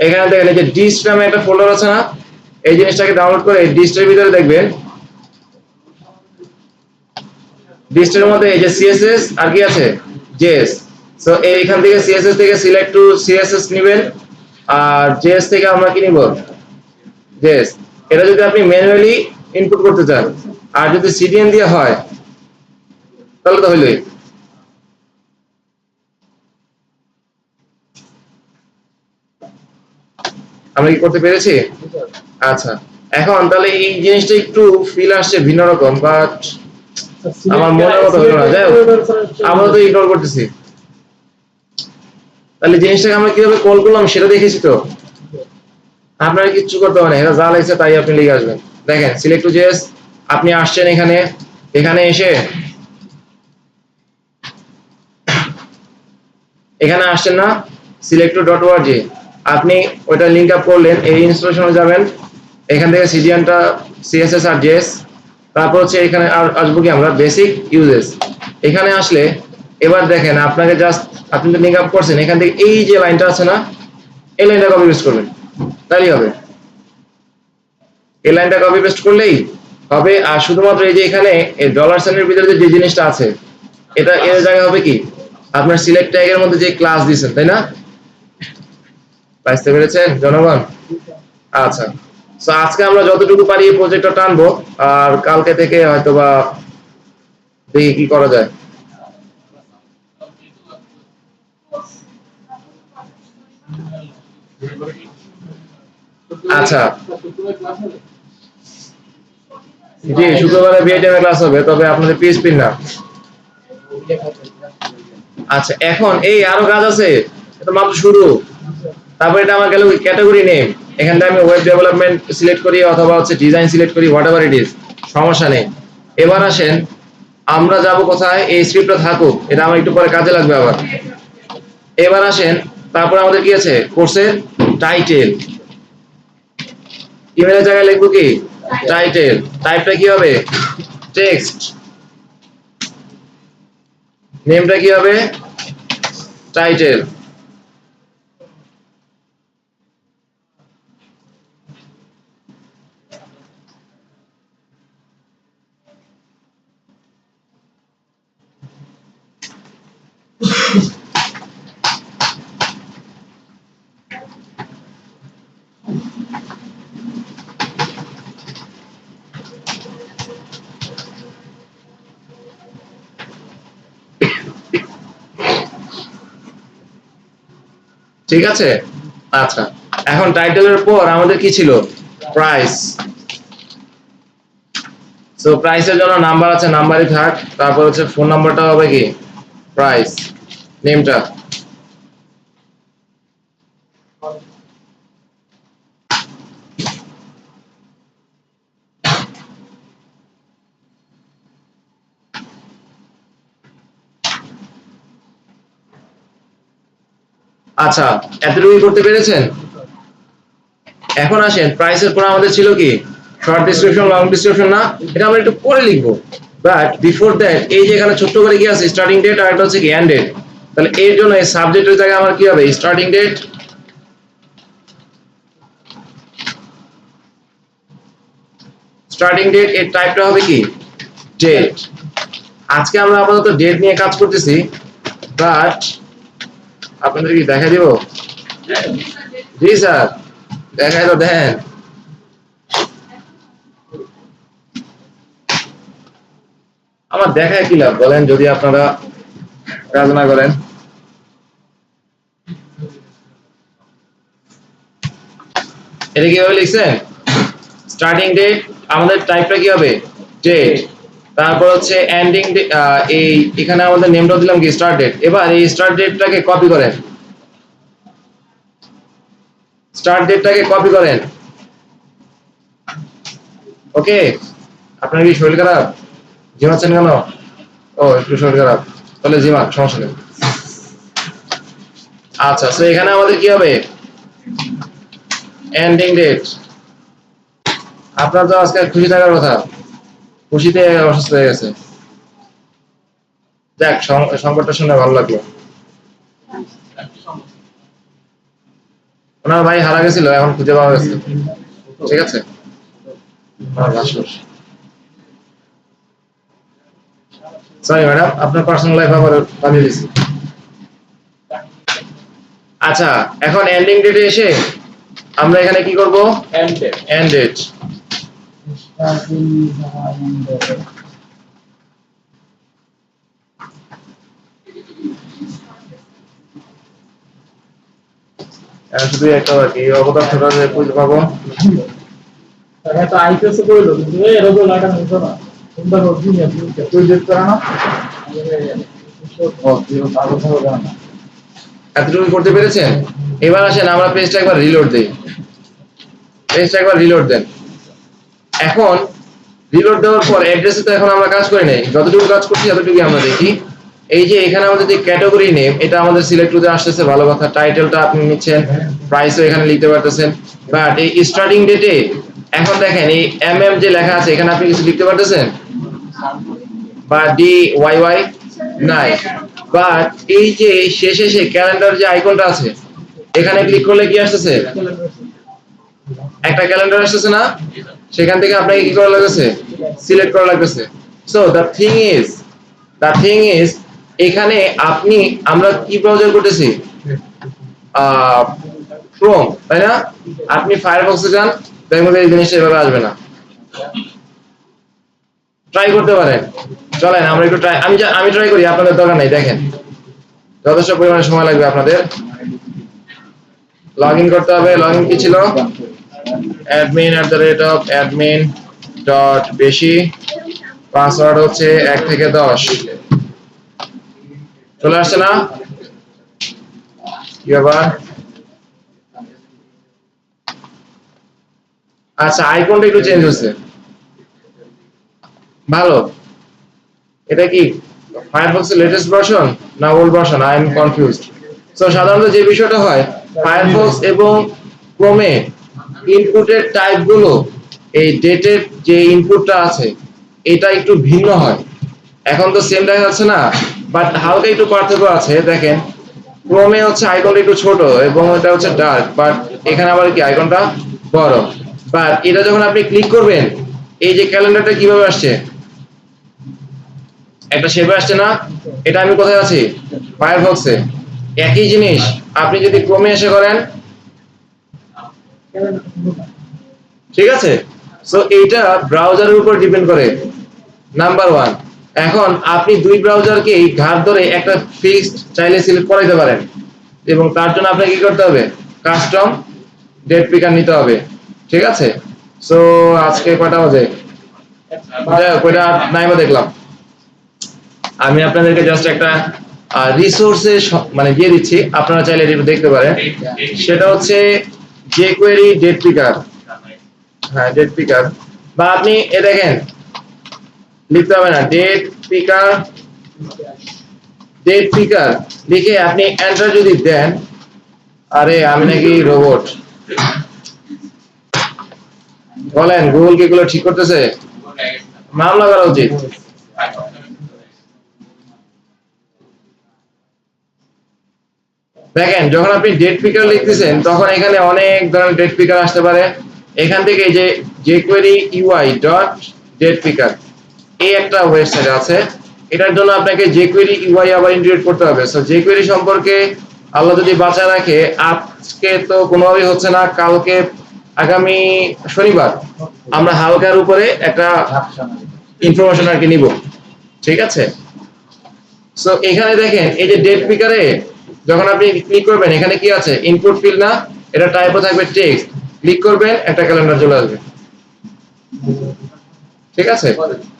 এখানে দেখেন এই যে ডিস্ট নামে একটা ফোল্ডার আছে না, এই জিনিসটাকে ডাউনলোড করে ডিস্টের ভিতরে দেখবেন ডিস্টের মধ্যে এই যে সিএসএস আর কি আছে জেএস। সো এইখান থেকে সিএসএস থেকে সিলেক্ট টু সিএসএস নেবেন, আর জেএস থেকে আমরা কি নিব জেএস। এটা যদি আপনি ম্যানুয়ালি ইনপুট করতে চান, আর যদি সিডিএন দিয়ে হয় তাহলে তো হইলোই। আমরা কি করতে পেরেছি? আচ্ছা, এখন তাহলে এই জিনিসটা একটু ফিল আসছে ভিন্ন রকম, বাট আমার মনের মতো হলো না। যাই হোক, আমরা তো ইগনোর করতেছি। তাহলে জিনিসটাকে আমরা কিভাবে কল করলাম সেটা দেখেছি তো, আপনার কিচ্ছু করতে হবে না, এটা যা লাগছে তাই আপনি লিখে আসবেন। দেখেন সিলেক্ট টু জেএস, আপনি আসছেন এখানে, এখানে এসে এখানে আসছেন না সিলেক্ট টু .org, আপনি ওইটা লিংক আপ করলেন, এই ইনস্টলেশনে যাবেন, এখান থেকে সিডিএনটা সিএসএস আর জেএস, তারপর হচ্ছে এখানে আর আসবো কি আমরা বেসিক ইউজেস। এখানে আসলে এবার দেখেন আপনাকে জাস্ট আপনি তো লিংক আপ করছেন, এখান থেকে এই যে লাইনটা আছে না, এই লাইনটা কপি পেস্ট করবেন, তাহলেই হবে। এই লাইনটা কপি পেস্ট করলেই হবে। আর শুধুমাত্র এই যে এখানে এই ডলার সাইনের ভিতরে যে জিনিসটা আছে, এটা এর জায়গায় হবে কি আপনার সিলেক্ট ট্যাগের মধ্যে যে ক্লাস দিয়েছেন, তাই না? বুঝতে পেরেছেন জনগণ? আচ্ছা, সো আজকে আমরা যতটুকু পারি এই প্রজেক্টটা টানবো, আর কালকে থেকে হয়তোবা দেখি কি করা যায়। আচ্ছা, জি শুক্রবারে বিএটিএম ক্লাস হবে, তবে আপনাদের পিএইচপি না। আচ্ছা, এখন এই আরো কাজ আছে, এটা মাত্র শুরু। তারপর এটা আমার গেল ক্যাটাগরি নেম, এখান থেকে আমি ওয়েব ডেভেলপমেন্ট সিলেক্ট করি অথবা হচ্ছে ডিজাইন সিলেক্ট করি, হোয়াট এভার ইট ইজ, সমস্যা নেই। এবার আসেন আমরা যাব কোথায়, এই স্ক্রিপ্টটা থাকুক, এটা আমার একটু পরে কাজে লাগবে আবার। এবার আসেন তারপর আমাদের কি আছে কোর্সের টাইটেল, ইমেলের জায়গায় লিখবো কি টাইটেল, টাইপটা কি হবে টেক্সট, নেমটা কি হবে টাইটেল। ঠিক আছে, আচ্ছা এখন টাইটেলের পর আমাদের কি ছিল প্রাইস। সো প্রাইসের জন্য নাম্বার আছে, নাম্বারই থাক, তারপর হচ্ছে ফোন নাম্বারটা হবে কি প্রাইস, নেমটা আচ্ছা, এতটুকু করতে পেরেছেন? এখন আসেন প্রাইসের পর আমাদের ছিল কি শর্ট ডেসক্রিপশন, লং ডেসক্রিপশন না, এটা আমরা একটু পরে লিখবো। বাট বিফোর দ্যাট এই যে এখানে ছোট্ট করে কি আছে স্টার্টিং ডেট, আর একটা হচ্ছে কি এন্ড ডেট। তাহলে এর জন্য এই সাবজেক্টের জায়গায় আমার কি হবে স্টার্টিং ডেট, স্টার্টিং ডেট, এর টাইপটা হবে কি ডেট। আজকে আমরা আপাতত ডেট নিয়ে কাজ করতেছি, বাট আপনাদের কি দেখা দিব? জি স্যার, দেখাই তো দেন। আমার দেখায় কি লাভ বলেন যদি আপনারা কাজ না করেন? এটা কিভাবে লিখছেন স্টার্টিং ডেট, আমাদের টাইপটা কি হবে ডেট, তারপর হচ্ছে এন্ডিং, এই এখানে আমাদের নেমটা দিলাম কি স্টার্ট ডেট। এবার এই স্টার্ট ডেটটাকে কপি করেন, স্টার্ট ডেটটাকে কপি করেন। ওকে, আপনার কি শরীর খারাপ, ঝিমাচ্ছেন কেন? ও একটু শরীর খারাপ, তাহলে ঝিমান, সমস্যা নেই। আচ্ছা, সো এখানে আমাদের কি হবে? Ending date. আপনার তো আজকে খুশি থাকার কথা, খুশিতে অসুস্থ হয়ে গেছে। যাক, সংবাদটা শুনে ভালো লাগলো। ওনার ভাই হারা গেছিল, এখন খুঁজে পাওয়া গেছে। ঠিক আছে, ওনার ভাসুর। সরি ম্যাডাম, আপনার পার্সোনাল লাইফ আবার বানিয়ে দিছি। আচ্ছা, এখন এন্ডিং ডেটে এসে আমরা এখানে কি করব? End date. শুধু একটা বাকি অবদার্থটা খুঁজে পাবো। তো আইপিএস কইলো কিন্তু এই রোবো লাটা নিছো না সুন্দর রোজি নিয়ে তুই দেখছ না ও তুই ভালো ভালো জানা এতটুকু করতে পেরেছেন? এবার আসেন আমরা পেজটা একবার রিলোড দেই। পেজটা একবার রিলোড দেন। এখন রিলোড দেওয়ার পর অ্যাড্রেসে তো এখন আমরা কাজ করি নাই, যতটুকু কাজ করছি ততটুকুই আমরা দেখি। এই যে এখানে আমাদের যে ক্যাটাগরি নেম, এটা আমাদের সিলেক্ট টুতে আসতেছে, ভালো কথা। টাইটেলটা আপনি নিচ্ছেন, প্রাইসও এখানে লিখতে পারতেছেন। বাট এই স্টার্টিং ডেটে এখন দেখেন এই এমএম যে লেখা আছে, এখানে আপনি কিছু লিখতে পারতেছেন? বা ডি ওয়াই ওয়াই নাই। বাট এই যে শেষে সে ক্যালেন্ডার যে আইকনটা আছে, এখানে ক্লিক করলে কি আসতেছে? একটা ক্যালেন্ডার আসতেছে না? সেখান থেকে আপনাকে কি করা লাগতেছে? সিলেক্ট করা লাগতেছে। সো দ্য থিং ইজ এখানে আমরা কি ব্রাউজার করতেছি? ক্রোম, তাই না? আপনি ফায়ারফক্সে যান, দেখবেন এই জিনিসটা এভাবে আসবে না। ট্রাই করতে পারেন। চলেন আমরা একটু ট্রাই, আমি ট্রাই করি, আপনাদের দরকার নাই। দেখেন যথেষ্ট পরিমাণে সময় লাগবে আপনাদের। লগ ইন করতে হবে। লগ ইন কি ছিল? admin@admin.beshi, পাসওয়ার্ড হচ্ছে 1 থেকে 10। চলে আসছে না? কি ব্যাপার? আচ্ছা, আইকনটা একটু চেঞ্জ হচ্ছে, ভালো। এটা কি ফায়ারফক্সের লেটেস্ট ভার্সন না old version? I am confused. So সাধারণত যে বিষয়টা হয়, ফায়ারফক্স এবং ক্রোমে ইনপুটের টাইপ গুলো, এই ডেটের যে ইনপুটটা আছে এটা একটু ভিন্ন হয়। এখন তো সেম দেখা যাচ্ছে না, বাট হালকা একটু পার্থক্য আছে। দেখেন ক্রোমে হচ্ছে আইকনটা একটু ছোট এবং এটা হচ্ছে ডার্ক, বাট এখানে আবার কি আইকনটা বড়। বাট এটা যখন আপনি ক্লিক করবেন, এই যে ক্যালেন্ডারটা কিভাবে আসছে? একটা শেপে আসছে না? এটা আমি কোথায় আছি? ফায়ারফক্সে। একই জিনিস আপনি যদি ক্রোমে এসে করেন, ঠিক আছে? সো এইটা ব্রাউজারের উপর ডিপেন্ড করে, নাম্বার 1। এখন আপনি দুই ব্রাউজারকে ঘাড় ধরে একটা ফিক্সড চাইলে সিলেক্ট করাইতে পারেন, এবং তার জন্য আপনাকে কি করতে হবে? কাস্টম ডেট পিকার নিতে হবে। ঠিক আছে? সো আজকে কয়টা বাজে? কয়টা নাইবা দেখলাম। আমি আপনাদেরকে জাস্ট একটা রিসোর্সে মানে দিয়ে দিচ্ছি, আপনারা চাইলে এটা দেখতে পারেন। সেটা হচ্ছে jQuery ডেট পিকার। হ্যাঁ, ডেট পিকার। বা আপনি দেখেন লিখতে হবে না, ডেট পিকার লিখে আপনি এন্টার যদি দেন, আরে আমি নাকি রোবট? বলেন গুগল কি এগুলো ঠিক করতেছে? মামলা করা উচিত। দেখেন যখন আপনি ডেট পিকার লিখতেছেন, তখন এখানে অনেক ধরনের ডেট পিকার আসতে পারে। এখান থেকে যে jQuery UI.datepicker এই একটা ওয়েবসাইট আছে, এটার জন্য আপনাকে jQuery UI আবার ইন্টিগ্রেট করতে হবে। সো jQuery সম্পর্কে আল্লাহ যদি বাঁচায় রাখে, আজকে তো কোনোভাবেই হচ্ছে না, কালকে আগামী শনিবার আমরা হালকার উপরে একটা ইনফরমেশন আর কি নিব। ঠিক আছে? সো এখানে দেখেন এই যে ডেট পিকারে যখন আপনি ক্লিক করবেন, এখানে কি আছে? ইনপুট ফিল্ড না, এটা টাইপও থাকবে টেক্সট। ক্লিক করবেন, একটা ক্যালেন্ডার চলে আসবে। ঠিক আছে?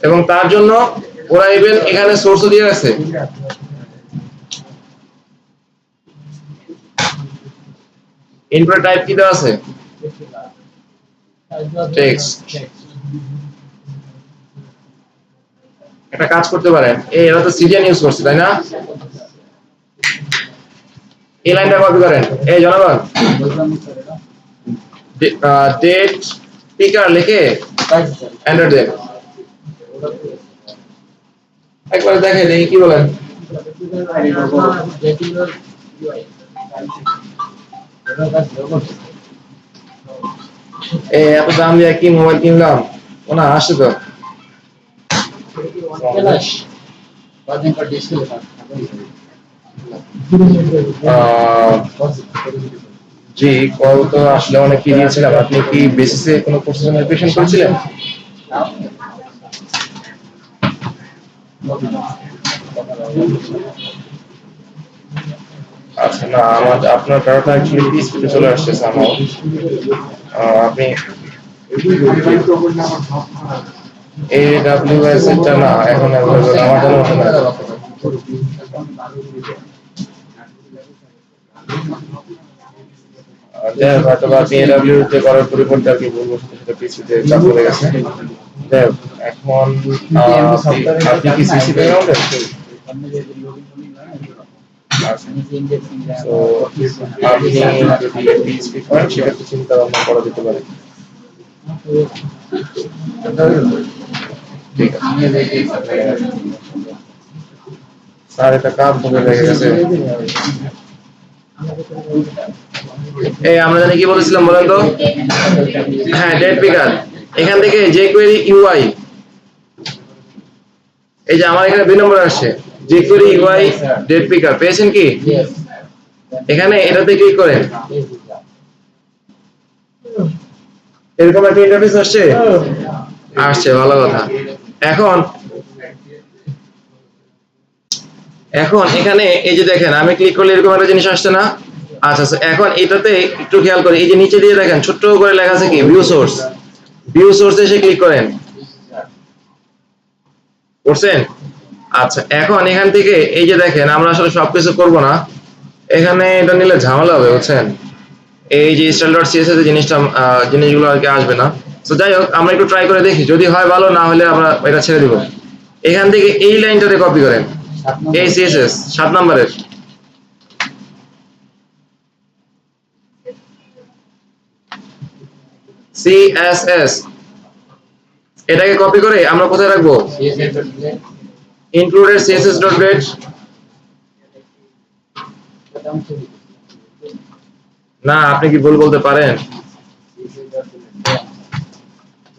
এবং তার জন্য ওরা ইভেন এখানে সোর্সও দিয়ে আছে। ইনপুট টাইপ কি দেওয়া আছে? টেক্সট। একটা কাজ করতে পারেন, এরা তো সিডিএন ইউজ করছে, তাই না? এই লাইনটা কপি করেন। এই জনগণ বললাম স্যার এটা ডেট পিকার লিখে পাইছি স্যার এন্টার দেন। একবার দেখে দেখি কি বলেন। এত দাম দিয়ে কি মোবাইল কিনলাম, ওনা আসছে তো। জি, কল তো আসলে অনেক কি দিয়েছিলাম। আপনি কি বেসিসে কোনো কোর্সের জন্য অ্যাপ্লিকেশন করেছিলেন? আচ্ছা, না আমার আপনার কারোটা অ্যাকচুয়ালি পিএইচপিতে চলে আসছে সামহাও। আপনি AWS এরটা না এখন অ্যাভেলেবল আমার জানা মতো না। যাই হোক, হয়তো বা আপনি AWS তে করার পরিবর্তে আর কি বলবো সেটা পিসিতে চাপ হয়ে গেছে। যাই হোক, এখন আপনি কি সিসি ব্যাকগ্রাউন্ডে? তো আপনি যদি PHP করেন সেক্ষেত্রে চিন্তা ভাবনা করা যেতে পারে। ঠিক আছে স্যার, এটা কাজ হবে লেগে গেছে। এই আমরা জানি কি বলেছিলাম বলেন তো? হ্যাঁ, ডেট পিকার। এখান থেকে jQuery UI, এই যে আমার এখানে 2 নম্বর আসছে jQuery UI ডেট পিকার, পেয়েছেন কি? এখানে এটাতে ক্লিক করেন। এরকম একটা ইন্টারফেস আসছে। আসছে, ভালো কথা। এখন এখানে এই যে দেখেন আমি ক্লিক করলে এরকম একটা জিনিস আসছে না? আচ্ছা আচ্ছা, এখন এটাতে একটু খেয়াল করে এই যে নিচে দিয়ে দেখেন ছোট্ট করে লেখা আছে কি ভিউ সোর্স। ভিউ সোর্সে এসে ক্লিক করেন। করছেন? আচ্ছা, এখন এখান থেকে এই যে দেখেন আমরা আসলে সবকিছু করব না, এখানে এটা নিলে ঝামেলা হবে বুঝছেন। এই যে style.css এর জিনিসগুলো আর কি আসবে না। তো যাই হোক, আমরা একটু ট্রাই করে দেখি, যদি হয় ভালো, না হলে আমরা এটা ছেড়ে দিব। এখান থেকে এই লাইনটাতে কপি করেন, এই CSS 7 নম্বরের। CSS এটাকে কপি করে আমরা কোথায় রাখবো? included css.get। না, আপনি কি ভুল বলতে পারেন?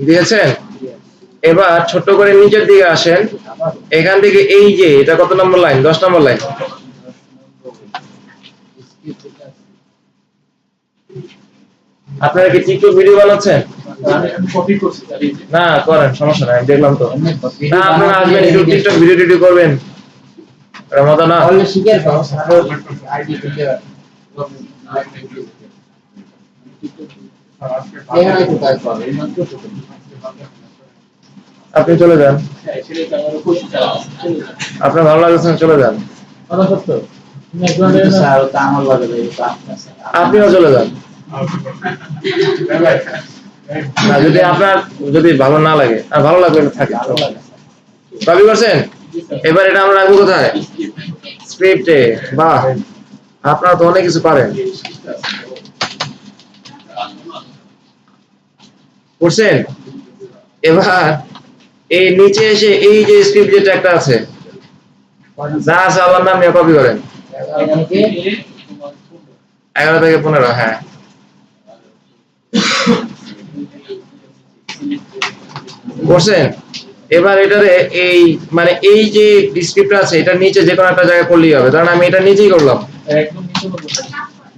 দিয়েছেন? এবার ছোট করে নিচের দিকে আসেন। এখান থেকে এই যে এটা কত নম্বর লাইন? 10 নম্বর লাইন। আপনারা কি টিকটক ভিডিও বানাচ্ছেন? না করেন, সমস্যা নাই, দেখলাম তো। না, আপনারা আসবেন একটু টিকটক ভিডিও করবেন, এটা মজা না? আপনি চলে যান, আপনার ভালো লাগছে না, চলে যান। আপনিও চলে যান। না, যদি আপনার ভালো না লাগে, আর ভালো লাগবে থাকে। কপি করছেন? এবার এটা আমরা রাখবো কোথায়? স্ক্রিপ্টে। বাহ, আপনারা তো অনেক কিছু পারেন। করছেন? এবার এই নিচে এসে এই যে স্ক্রিপ্ট যে ট্যাগটা আছে, যা আছে আল্লাহর নাম নিয়ে কপি করেন। 11 থেকে 15, হ্যাঁ। করছেন? এবার এটারে এই মানে এই যে স্ক্রিপ্ট আছে এটার নিচে যে কোনো একটা জায়গায় করলেই হবে। কারণ আমি এটা নিজেই করলাম।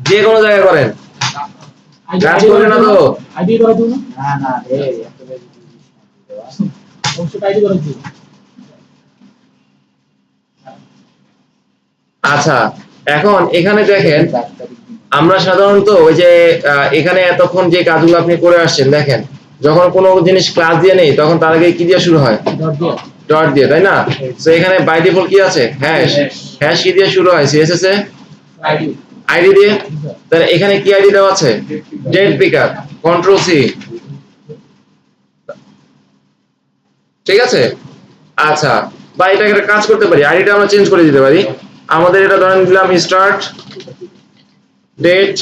যে কোনো জায়গায় করেন, কাজ করবে না তো। আইডি করে দিও না। না রে, এত বেশি অবশ্যই আইডি করে দিও। আচ্ছা, এখন এখানে দেখেন আমরা সাধারণত ওই যে এখানে এতক্ষণ যে কাজগুলো আপনি করে আসছেন, দেখেন যখন কোনো জিনিস ক্লাস দিয়ে নেই তখন তার আগে কি দিয়ে শুরু হয়? ডট দিয়ে, তাই না? তো এখানে বাই ডিফল্ট কি আছে? হ্যাশ কি দিয়ে শুরু হয় CSS এ? আইডি দিয়ে। তাহলে এখানে কি আইডি দেওয়া আছে? Date picker. Control C. ঠিক আছে? আচ্ছা, বা এটা একটা কাজ করতে পারি, আইডিটা আমরা চেঞ্জ করে দিতে পারি। আমাদের এটা ধরেন দিলাম স্টার্ট ডেট,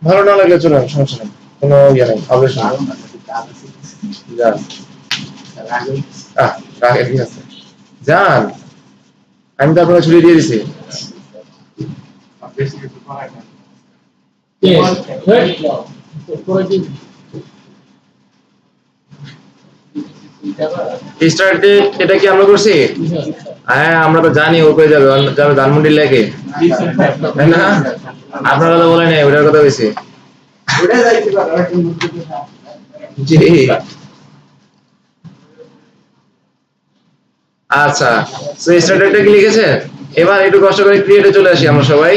ভালো না লাগলে চলে আসুন, সমস্যা নেই, কোনো ইয়ে নেই, অবশ্যই যান। রাখেন, ঠিক আছে, যান, আমি তো আপনাকে ছুটি দিয়ে দিছি। বেশি কিছু করাই না। স্টার্ট ডেট এটা কি আমরা করছি? হ্যাঁ, আমরা তো জানি ও কই যাবে, যাবে ধানমন্ডির লেকে, তাই না? আপনার কথা বলে নাই, ওটার কথা কইছি। জি, আচ্ছা, সো স্টার্ট ডেটটা কি লিখেছেন? এবার একটু কষ্ট করে ক্রিয়েটে চলে আসি আমরা সবাই।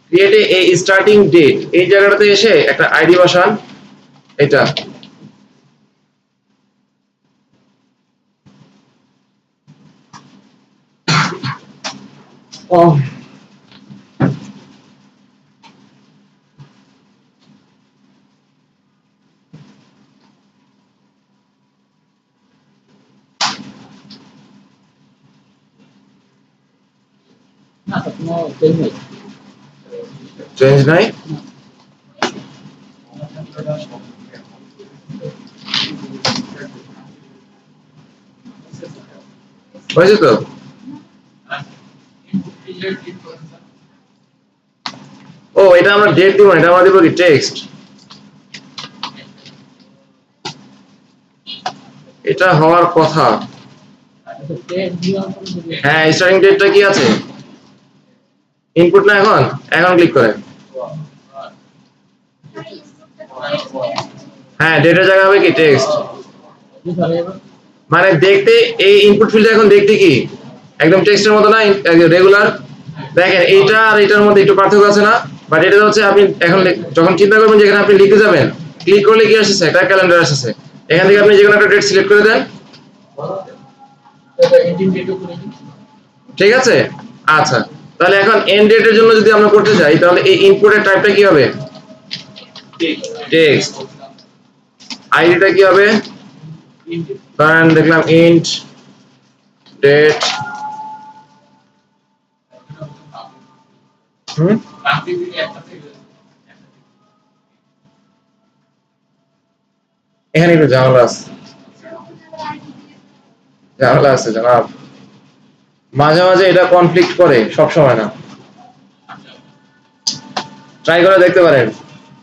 ক্রিয়েটে এই স্টার্টিং ডেট এই জায়গাটাতে এসে একটা আইডি বসান, এটা ও চেঞ্জ নাই, হয়েছে তো? ও, এটা আমরা ডেট দিব না, এটা আমরা দিব কি টেক্সট। এটা হওয়ার কথা। হ্যাঁ, স্টার্টিং ডেটটা কি আছে? ইনপুট না, এখন এখন ক্লিক করেন। হ্যাঁ, ডেটের জায়গা হবে কি টেক্সট। মানে দেখতে এই ইনপুট ফিল্ডটা এখন দেখতে কি একদম টেক্সটের মতো না, রেগুলার। দেখেন এইটা আর এটার মধ্যে একটু পার্থক্য আছে না? বাট এটা হচ্ছে আপনি এখন যখন চিন্তা করবেন যেখানে আপনি লিখতে যাবেন, ক্লিক করলে কি আসছে? একটা ক্যালেন্ডার আসছে। এখান থেকে আপনি যে কোনো একটা ডেট সিলেক্ট করে দেন, ঠিক আছে? আচ্ছা, তাহলে এখন এন্ড ডেটের জন্য যদি আমরা করতে যাই, তাহলে এই ইনপুটের টাইপটা কি হবে? টেক্সট। আইডিটা কি হবে? ধরেন দেখলাম ইন্ট ডেট, এখানে একটু ঝামেলা আছে, ঝামেলা আছে জনাব, মাঝে মাঝে এটা কনফ্লিক্ট করে, সব সময় না। ট্রাই করে দেখতে পারেন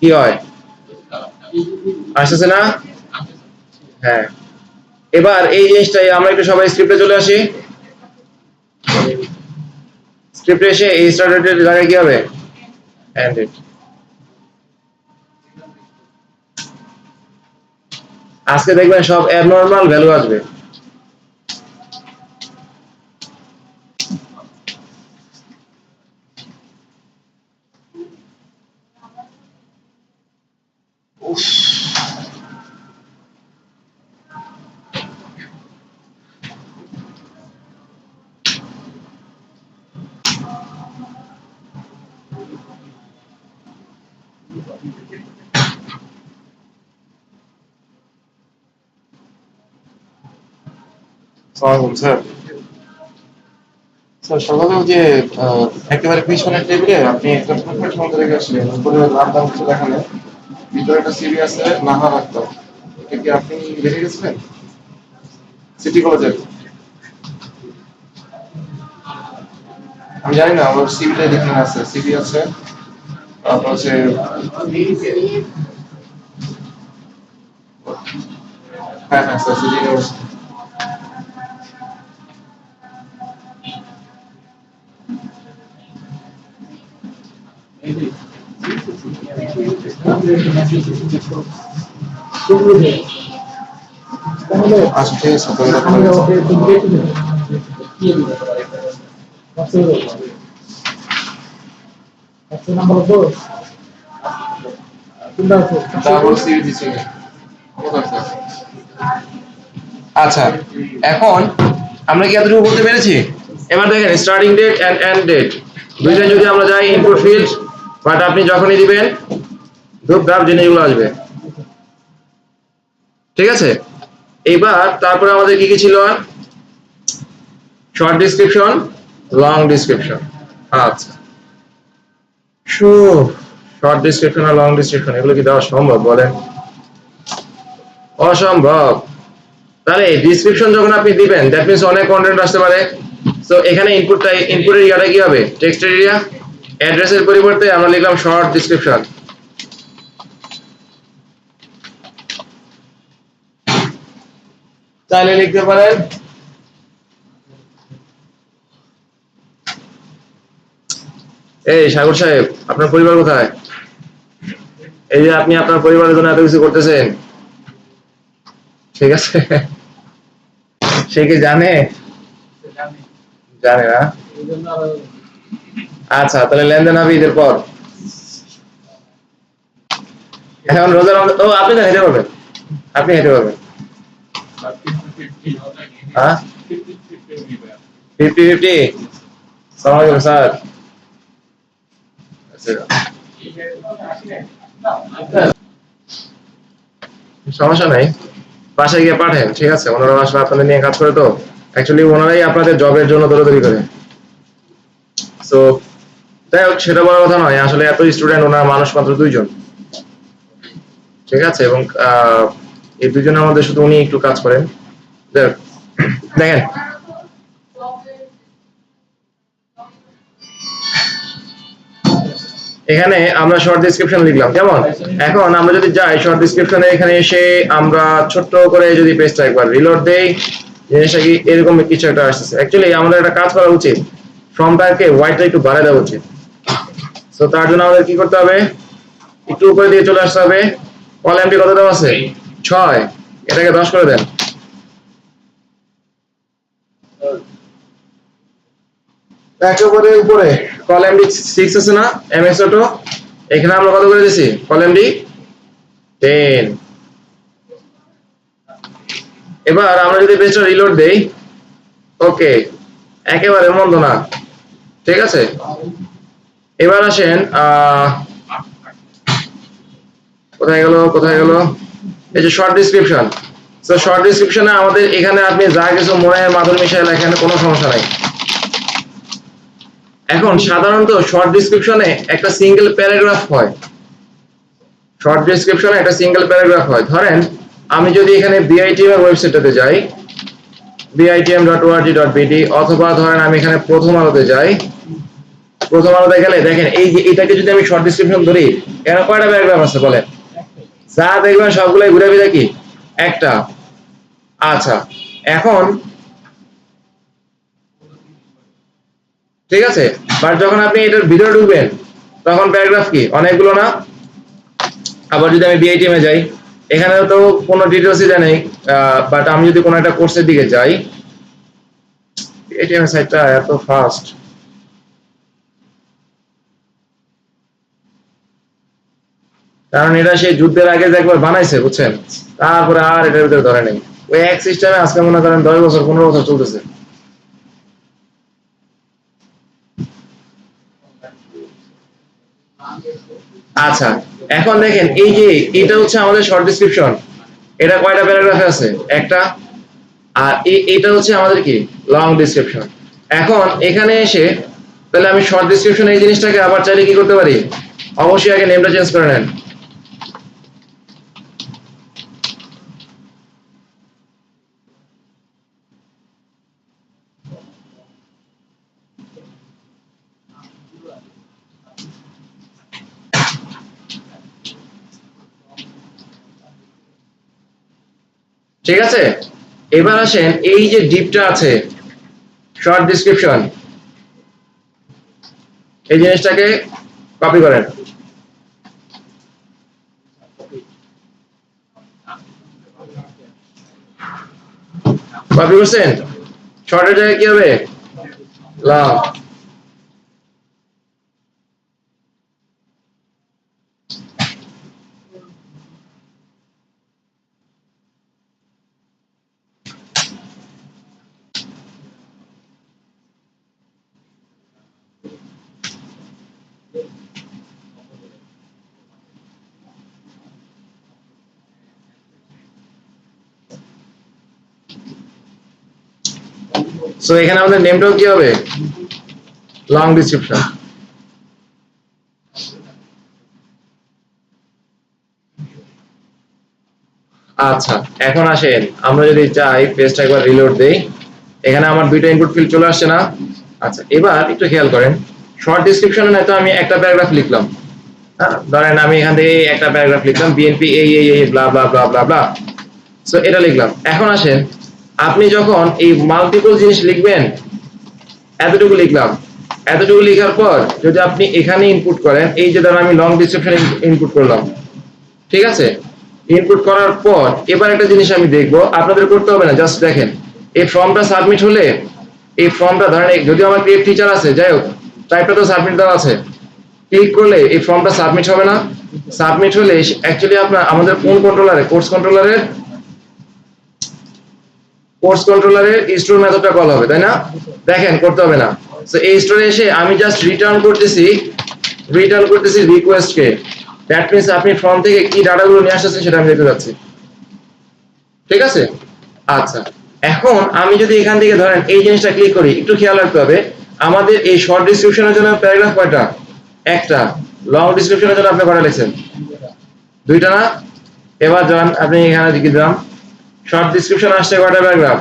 কি হয়, আসছে না? হ্যাঁ, এবার এই জিনিসটাই আমরা একটু সবাই স্ক্রিপ্টে চলে আসি। স্ক্রিপ্টে এসে এই স্টার্টের জায়গায় কি হবে? And it. আজকে দেখবেন সব অ্যাবনরমাল ভ্যালু আসবে। স্যার, স্যার সকালে ওই যে একেবারে পিছনের টেবিলে আপনি একটা প্রফেট মধ্যে রেখে আসলেন, উপরে নাম দাম কিছু দেখালেন, ভিতরে একটা সিবি আছে নাহা রাখতো, এটা কি আপনি রেখে গেছিলেন সিটি কলেজের? আমি জানি না, আমার সিবিটা যেখানে আছে, সিবি আছে, তারপর হচ্ছে হ্যাঁ হ্যাঁ স্যার, সিটি ইউনিভার্সিটি। আচ্ছা ঠিক আছে, তো এটা করে তারপর সিবি দিচ্ছি। আচ্ছা, এখন আমরা কি এতটুকু বলতে পেরেছি? এবার দেখেন starting date and end date দুইটা যদি আমরা যাই ইনপুট ফিল্ড, বাট আপনি যখনই দিবেন ধূপ ধাপ জিনিসগুলো আসবে, ঠিক আছে? এইবার তারপরে আমাদের কি কি ছিল? Short description, long description. আচ্ছা, শর্ট ডিসক্রিপশন আর লং ডিসক্রিপশন এগুলো কি দেওয়া সম্ভব বলেন? অসম্ভব। তাহলে ডিসক্রিপশন যখন আপনি দিবেন দ্যাট মিন্স অনেক কন্টেন্ট আসতে পারে। সো এখানে ইনপুটের ইয়াটা কি হবে? Text area. অ্যাড্রেসের পরিবর্তে আমরা লিখলাম শর্ট ডিসক্রিপশন। চাইলে লিখতে পারেন এই সাগর সাহেব, আপনার পরিবার কোথায়? এই যে আপনি আপনার পরিবারের জন্য এত কিছু করতেছেন, ঠিক আছে? সে কি জানে? জানে না। আচ্ছা, তাহলে লেনদেন হবে ঈদের পর। এখন রোজা রমজান, ও আপনি না হেঁটে পারবেন, আপনি হেঁটে পারবেন। হ্যাঁ, 50-50। সালাম আলাইকুম স্যার। সমস্যা নাই, বাসায় গিয়ে পাঠেন, ঠিক আছে? ওনারা আসলে আপনাদের নিয়ে কাজ করে, তো অ্যাকচুয়ালি ওনারাই আপনাদের জবের জন্য দৌড়াদৌড়ি করে। তো যাই হোক, সেটা বড় কথা নয়, আসলে এত স্টুডেন্ট, ওনার মানুষ মাত্র 2 জন, ঠিক আছে? এবং এই 2জনের মধ্যে শুধু উনি একটু কাজ করেন। দেখেন, এখানে আমরা শর্ট ডেসক্রিপশন লিখলাম কেমন। এখন আমরা যদি যাই শর্ট ডেসক্রিপশনে, এখানে এসে আমরা ছোট্ট করে যদি পেজটা একবার রিলোড দেই, জিনিসটা কি এরকম কিছু একটা আসছে। অ্যাকচুয়ালি আমাদের একটা কাজ করা উচিত, ফর্মটাকে হোয়াইটটা একটু বাড়ায় দেওয়া উচিত। তো তার জন্য আমাদের কি করতে হবে? একটু উপরে দিয়ে চলে আসতে হবে। কলামটি কত দেওয়া আছে? 6, এটাকে 10 করে দেন। একেবারে উপরে কলামটি 6 আছে না, এমএস অটো, এখানে আমরা কত করে দিছি? কলামটি 10। এবার আমরা যদি পেজটা রিলোড দেই, ওকে, একেবারে মন্দ না, ঠিক আছে? এবার আসেন, কোথায় গেল, কোথায় গেল? এই যে শর্ট ডেসক্রিপশন। তো শর্ট ডেসক্রিপশনে আমাদের এখানে আপনি যা কিছু মনে হয় মাদুর মিশাই লেখেন, কোনো সমস্যা নাই। এখন সাধারণত শর্ট ডেসক্রিপশনে একটা সিঙ্গেল প্যারাগ্রাফ হয়। শর্ট ডেসক্রিপশনে একটা সিঙ্গেল প্যারাগ্রাফ হয়। ধরেন আমি যদি এখানে বিআইটিএম এর ওয়েবসাইটটাতে যাই, bitm.org.bt, অথবা ধরেন আমি এখানে প্রথম আলোতে যাই, প্রথম আলোতে গেলে দেখেন এই যে এটাকে যদি আমি শর্ট ডেসক্রিপশন ধরি, এর কয়টা প্যারাগ্রাফ আছে বলেন? যা দেখবেন সবগুলাই ঘুরে ফিরে কি একটা। আচ্ছা, এখন ঠিক আছে, বাট যখন আপনি এটার ভিতরে ঢুকবেন তখন প্যারাগ্রাফ কি অনেকগুলো না? আবার যদি আমি বিআইটিএম এ যাই, এখানেও তো কোনো ডিটেলসই দেয় নেই, বাট আমি যদি কোনো একটা কোর্সের দিকে যাই, বিআইটিএম এর সাইটটা এত ফাস্ট, কারণ এটা সেই যুদ্ধের আগে যে একবার বানাইছে, বুঝছেন? তারপরে আর এটার ভিতরে ধরে নেই। ওই এক সিস্টেমে আজকে মনে করেন 10 বছর 15 বছর চলতেছে। আচ্ছা, এখন দেখেন এই যে এটা হচ্ছে আমাদের শর্ট ডেসক্রিপশন, এটা কয়টা প্যারাগ্রাফে আছে? একটা। আর এটা হচ্ছে আমাদের কি লং ডেসক্রিপশন। এখন এখানে এসে তাহলে আমি শর্ট ডেসক্রিপশন এই জিনিসটাকে আবার চাইলে কি করতে পারি? অবশ্যই আগে নেমটা চেঞ্জ করে নেন। ঠিক আছে, এবার আসেন এই যে ডিপটা আছে শর্ট ডেসক্রিপশন, এই জিনিসটাকে কপি করেন। কপি করছেন? শর্টের জায়গায় কি হবে? লং। সো এখানে আমাদের নেমটাও কি হবে? Long description. আচ্ছা, এখন আসেন আমরা যদি চাই পেজটা একবার রিলোড দেই, এখানে আমার দুইটা ইনপুট ফিল্ড চলে আসছে না? আচ্ছা, এবার একটু খেয়াল করেন, শর্ট ডিসক্রিপশনে নয়তো আমি একটা প্যারাগ্রাফ লিখলাম, হ্যাঁ, ধরেন আমি এখান থেকে একটা প্যারাগ্রাফ লিখলাম, বিএনপি এই ব্লা ব্লা ব্লা ব্লা ব্লা, সো এটা লিখলাম। এখন আসেন, আপনি যখন এই মাল্টিপল জিনিস লিখবেন, এতটুকু লিখলাম, এতটুকু লেখার পর যদি আপনি এখানে ইনপুট করেন, এই যে ধরেন আমি লং ডিসক্রিপশন ইনপুট করলাম, ঠিক আছে, ইনপুট করার পর এবার একটা জিনিস আমি দেখবো, আপনাদের করতে হবে না, জাস্ট দেখেন এই ফর্মটা সাবমিট হলে, এই ফর্মটা ধরেন যদি আমার ক্রিয়েট টিচার আছে, যাই হোক টাইপটা তো সাবমিট দেওয়া আছে, ক্লিক করলে এই ফর্মটা সাবমিট হবে না? সাবমিট হলে অ্যাকচুয়ালি আপনার আমাদের কোন কন্ট্রোলারে, কোর্স কন্ট্রোলারের স্টোর মেথডটা কল হবে, তাই না? দেখেন করতে হবে না, সো এই স্টোরে এসে আমি জাস্ট রিটার্ন করতেছি রিকোয়েস্ট কে, দ্যাট মিন্স আপনি ফর্ম থেকে কি ডাটাগুলো নিয়ে আসছেন সেটা আমি দেখতে যাচ্ছি, ঠিক আছে? আচ্ছা, এখন আমি যদি এখান থেকে ধরেন এই জিনিসটা ক্লিক করি, একটু খেয়াল রাখতে হবে আমাদের এই শর্ট ডিসক্রিপশনের জন্য প্যারাগ্রাফ কয়টা? একটা। লং ডিসক্রিপশনের জন্য আপনি কয়টা লিখছেন? দুইটা না? এবার যান আপনি এখানে লিখে দিলাম শর্ট ডিসক্রিপশন আসছে কয়টা প্যারাগ্রাফ?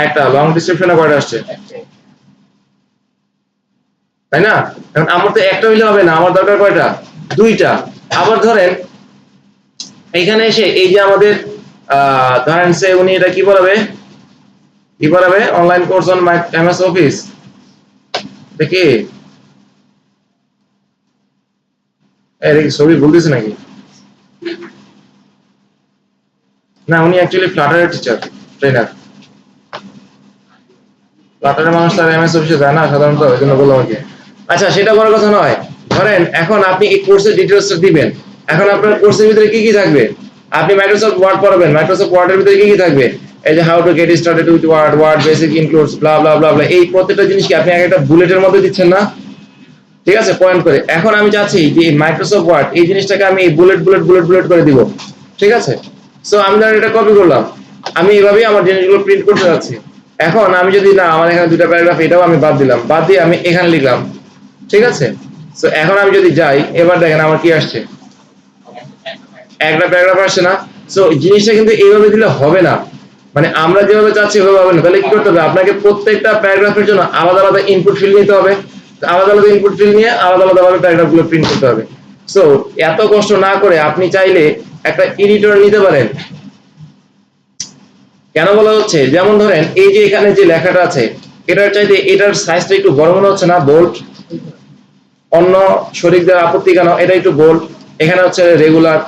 একটা। লং ডিসক্রিপশনে কয়টা আসছে? তাই না? এখন আমার তো একটা হইলে হবে না, আমার দরকার কয়টা? দুইটা। আবার ধরেন এখানে এসে এই যে আমাদের ধরেন সে উনি এটা কি বলাবে online course on MS office, দেখি এই ছবি বলতেছে নাকি? না, উনি অ্যাকচুয়ালি ফ্লাটারের টিচার, ট্রেনার। ফ্লাটারের মানুষ তার এমএস অফিসে যায় না সাধারণত, ওই জন্য বললাম আমাকে। আচ্ছা, সেটা বড় কথা নয়, ধরেন এখন আপনি এই কোর্সের ডিটেলসটা দিবেন, এখন আপনার কোর্সের ভিতরে কি কি থাকবে? আপনি মাইক্রোসফট ওয়ার্ড পড়াবেন, মাইক্রোসফট ওয়ার্ডের ভিতরে কি কি থাকবে? এই যে how to get started with word basic includes blah blah blah blah, এই প্রত্যেকটা জিনিস কি আপনি একটা বুলেটের মধ্যে দিচ্ছেন না? ঠিক আছে, পয়েন্ট করে। এখন আমি চাচ্ছি যে মাইক্রোসফট ওয়ার্ড এই জিনিসটাকে আমি বুলেট করে দিব, ঠিক আছে? সো আমি ধরেন এটা কপি করলাম, আমি এইভাবেই আমার জিনিসগুলো প্রিন্ট করতে যাচ্ছি। এখন আমি যদি না, আমার এখানে দুটো প্যারাগ্রাফ, এটাও আমি বাদ দিলাম, বাদ দিয়ে আমি এখানে লিখলাম, ঠিক আছে? সো এখন আমি যদি যাই, এবার দেখেন আমার কি আসছে, একটা প্যারাগ্রাফ আসছে না? সো জিনিসটা কিন্তু এইভাবে দিলে হবে না, মানে আমরা যেভাবে চাচ্ছি ওইভাবে হবে না। তাহলে কি করতে হবে? আপনাকে প্রত্যেকটা প্যারাগ্রাফের জন্য আলাদা আলাদা ইনপুট ফিল্ড নিতে হবে, আলাদা আলাদা ইনপুট ফিল্ড নিয়ে আলাদা আলাদা ভাবে প্যারাগ্রাফগুলো প্রিন্ট করতে হবে। সো এত কষ্ট না করে আপনি চাইলে একটা এডিটর নিতে পারেন। কেন বলা হচ্ছে, যেমন ধরেন এই যে এখানে যে লেখাটা আছে, এটার চাইতে এটার সাইজটা একটু বড় মনে হচ্ছে না? বোল্ড, অন্য শরীরদের আপত্তি কেন? এটা একটু বোল্ড, এখানে হচ্ছে রেগুলার,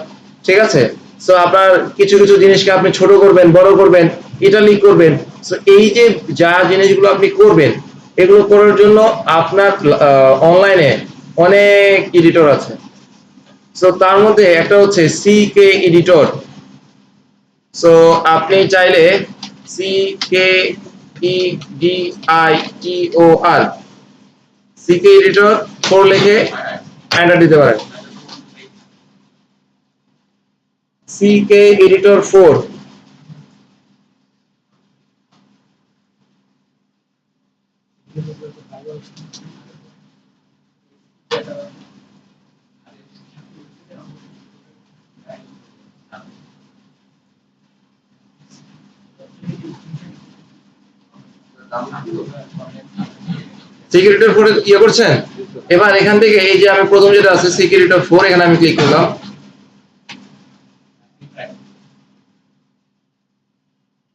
ঠিক আছে? সো আপনার কিছু কিছু জিনিসকে আপনি ছোট করবেন, বড় করবেন, ইটালিক করবেন। সো এই যে যা জিনিসগুলো আপনি করবেন, এগুলো করার জন্য আপনার অনলাইনে অনেক এডিটর আছে। সো তার মধ্যে একটা হচ্ছে সিকে এডিটর। সো আপনি চাইলে CKEDITOR সিকে এডিটর 4 লিখে এন্টার দিতে পারেন। সিকে এডিটর 4। সিকিউরিটি 4 ইয়ে করছেন? এবার এখান থেকে এই যে আমি প্রথম যেটা আছে সিকিউরিটি 4, এখানে আমি ক্লিক করলাম,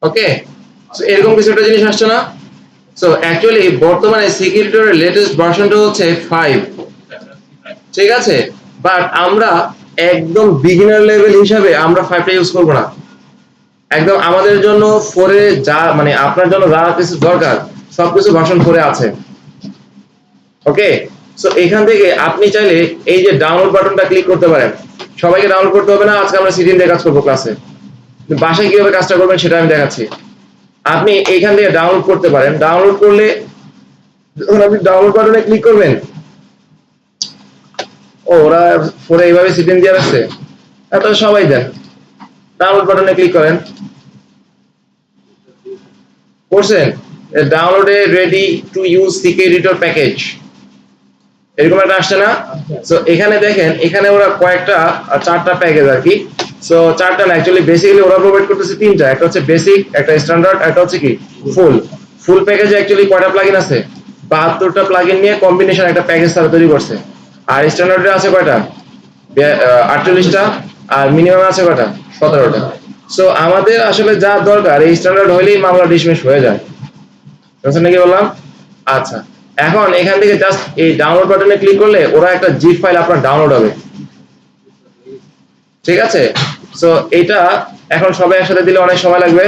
ওকে? সো এরকম কিছু একটা জিনিস আসছে না? সো অ্যাকচুয়ালি বর্তমানে সিকিউরিটির লেটেস্ট ভার্সনটা হচ্ছে 5, ঠিক আছে? বাট আমরা একদম বিগিনার লেভেল হিসাবে আমরা 5টা ইউজ করব না, একদম আমাদের জন্য 4 এ যা, মানে আপনার জন্য যা কিছু দরকার সবকিছু ভার্সন 4 এ আছে, ওকে? সো এখান থেকে আপনি চাইলে এই যে ডাউনলোড বাটনটা ক্লিক করতে পারেন। সবাইকে ডাউনলোড করতে হবে না, আজকে আমরা সিডিএন দিয়ে কাজ করবো ক্লাসে, বাসায় কিভাবে কাজটা করবেন সেটা আমি দেখাচ্ছি। আপনি এইখান থেকে ডাউনলোড করতে পারেন। ডাউনলোড করলে যখন আপনি ডাউনলোড বাটনে ক্লিক করবেন, ওরা পরে এইভাবে সিডিএন দিয়ে রাখছে, এত সবাই দেন, ডাউনলোড বাটনে ক্লিক করেন, করছেন, ডাউনলোডে ready to use CK editor package, এরকম একটা আসছে না? সো এখানে দেখেন, এখানে ওরা কয়েকটা 4টা প্যাকেজ আর কি। সো 4টা না, অ্যাকচুয়ালি বেসিক্যালি ওরা প্রোভাইড করতেছে 3টা, একটা হচ্ছে বেসিক, একটা স্ট্যান্ডার্ড, একটা হচ্ছে কি ফুল। ফুল প্যাকেজে অ্যাকচুয়ালি কয়টা প্লাগইন আছে? 72টা প্লাগইন নিয়ে কম্বিনেশন একটা প্যাকেজ তারা তৈরি করছে। আর স্ট্যান্ডার্ডে আছে কয়টা? 48টা। আর মিনিমাম আছে কয়টা? 17টা। সো আমাদের আসলে যা দরকার এই স্ট্যান্ডার্ড হইলেই মামলা ডিসমিস হয়ে যায়। বুঝছেন নাকি বললাম? আচ্ছা, এখন এখান থেকে জাস্ট এই ডাউনলোড বাটনে ক্লিক করলে ওরা একটা জিপ ফাইল আপনার ডাউনলোড হবে। ঠিক আছে? সো এটা এখন সবাই একসাথে দিলে অনেক সময় লাগবে।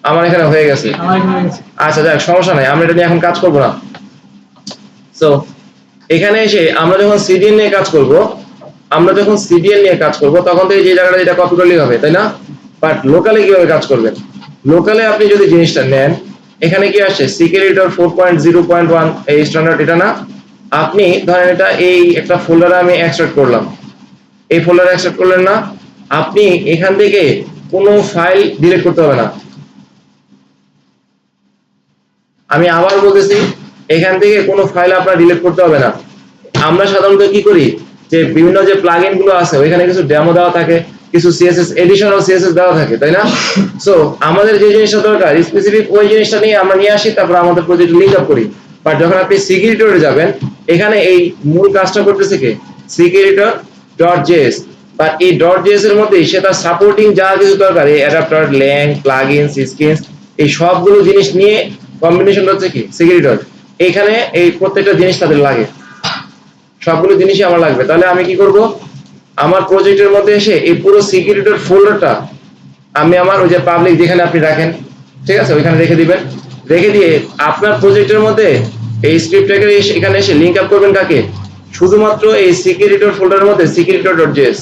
আমার এখানে হয়ে গেছে। আমার এখানে গেছে। আচ্ছা যাক, সমস্যা নাই, আমরা এটা নিয়ে এখন কাজ করব না। সো এখানে এসে আমরা যখন সিডিএন নিয়ে কাজ করব, তখন তো এই যে জায়গাটা যেটা কপি করলেই হবে, তাই না? বাট লোকালে কিভাবে কাজ করবেন? লোকালে আপনি যদি জিনিসটা নেন, এখানে কি আসছে? সিকিউরিটি 4.0.1 এই স্ট্যান্ডার্ড, এটা না? আপনি ধরেন এটা এই একটা ফোল্ডারে আমি এক্সট্রাক্ট করলাম, এই ফোল্ডারে এক্সট্রাক্ট করলেন না? আপনি এখান থেকে কোনো ফাইল ডিলিট করতে হবে না। আমি আবার বলতেছি, এখান থেকে কোনো ফাইল আপনার ডিলিট করতে হবে না। আমরা সাধারণত কি করি, যে বিভিন্ন যে প্লাগইন গুলো আছে ওইখানে কিছু ডেমো দেওয়া থাকে, কিছু সিএসএস এডিশনাল সিএসএস দেওয়া থাকে, তাই না? সো আমাদের যে জিনিসটা দরকার স্পেসিফিক ওই জিনিসটা নিয়ে আমরা নিয়ে আসি, তারপর আমাদের প্রজেক্ট লিংক আপ করি। বাট যখন আপনি সিকিউরিটিতে যাবেন, এখানে এই মূল কাজটা করতেছে কে? security.js। বাট এই .js এর মধ্যেই সে তার সাপোর্টিং যা কিছু দরকার, এই অ্যাডাপ্টার, ল্যাং, প্লাগইনস, স্কিনস, এই সবগুলো জিনিস নিয়ে কম্বিনেশন হচ্ছে কি সিকিউরিটি। এইখানে এই প্রত্যেকটা জিনিস তাদের লাগে, সবগুলো জিনিসই আমার লাগবে। তাহলে আমি কি করব, আমার প্রজেক্টের মধ্যে এসে এই পুরো সিকিউরিটির ফোল্ডারটা আমি আমার ওই যে পাবলিক যেখানে আপনি রাখেন, ঠিক আছে, ওইখানে রেখে দিবেন। রেখে দিয়ে আপনার প্রজেক্টের মধ্যে এই স্ক্রিপ্টটাকে এখানে এসে লিংক আপ করবেন কাকে? শুধুমাত্র এই সিকিউরিটির ফোল্ডারের মধ্যে security.js।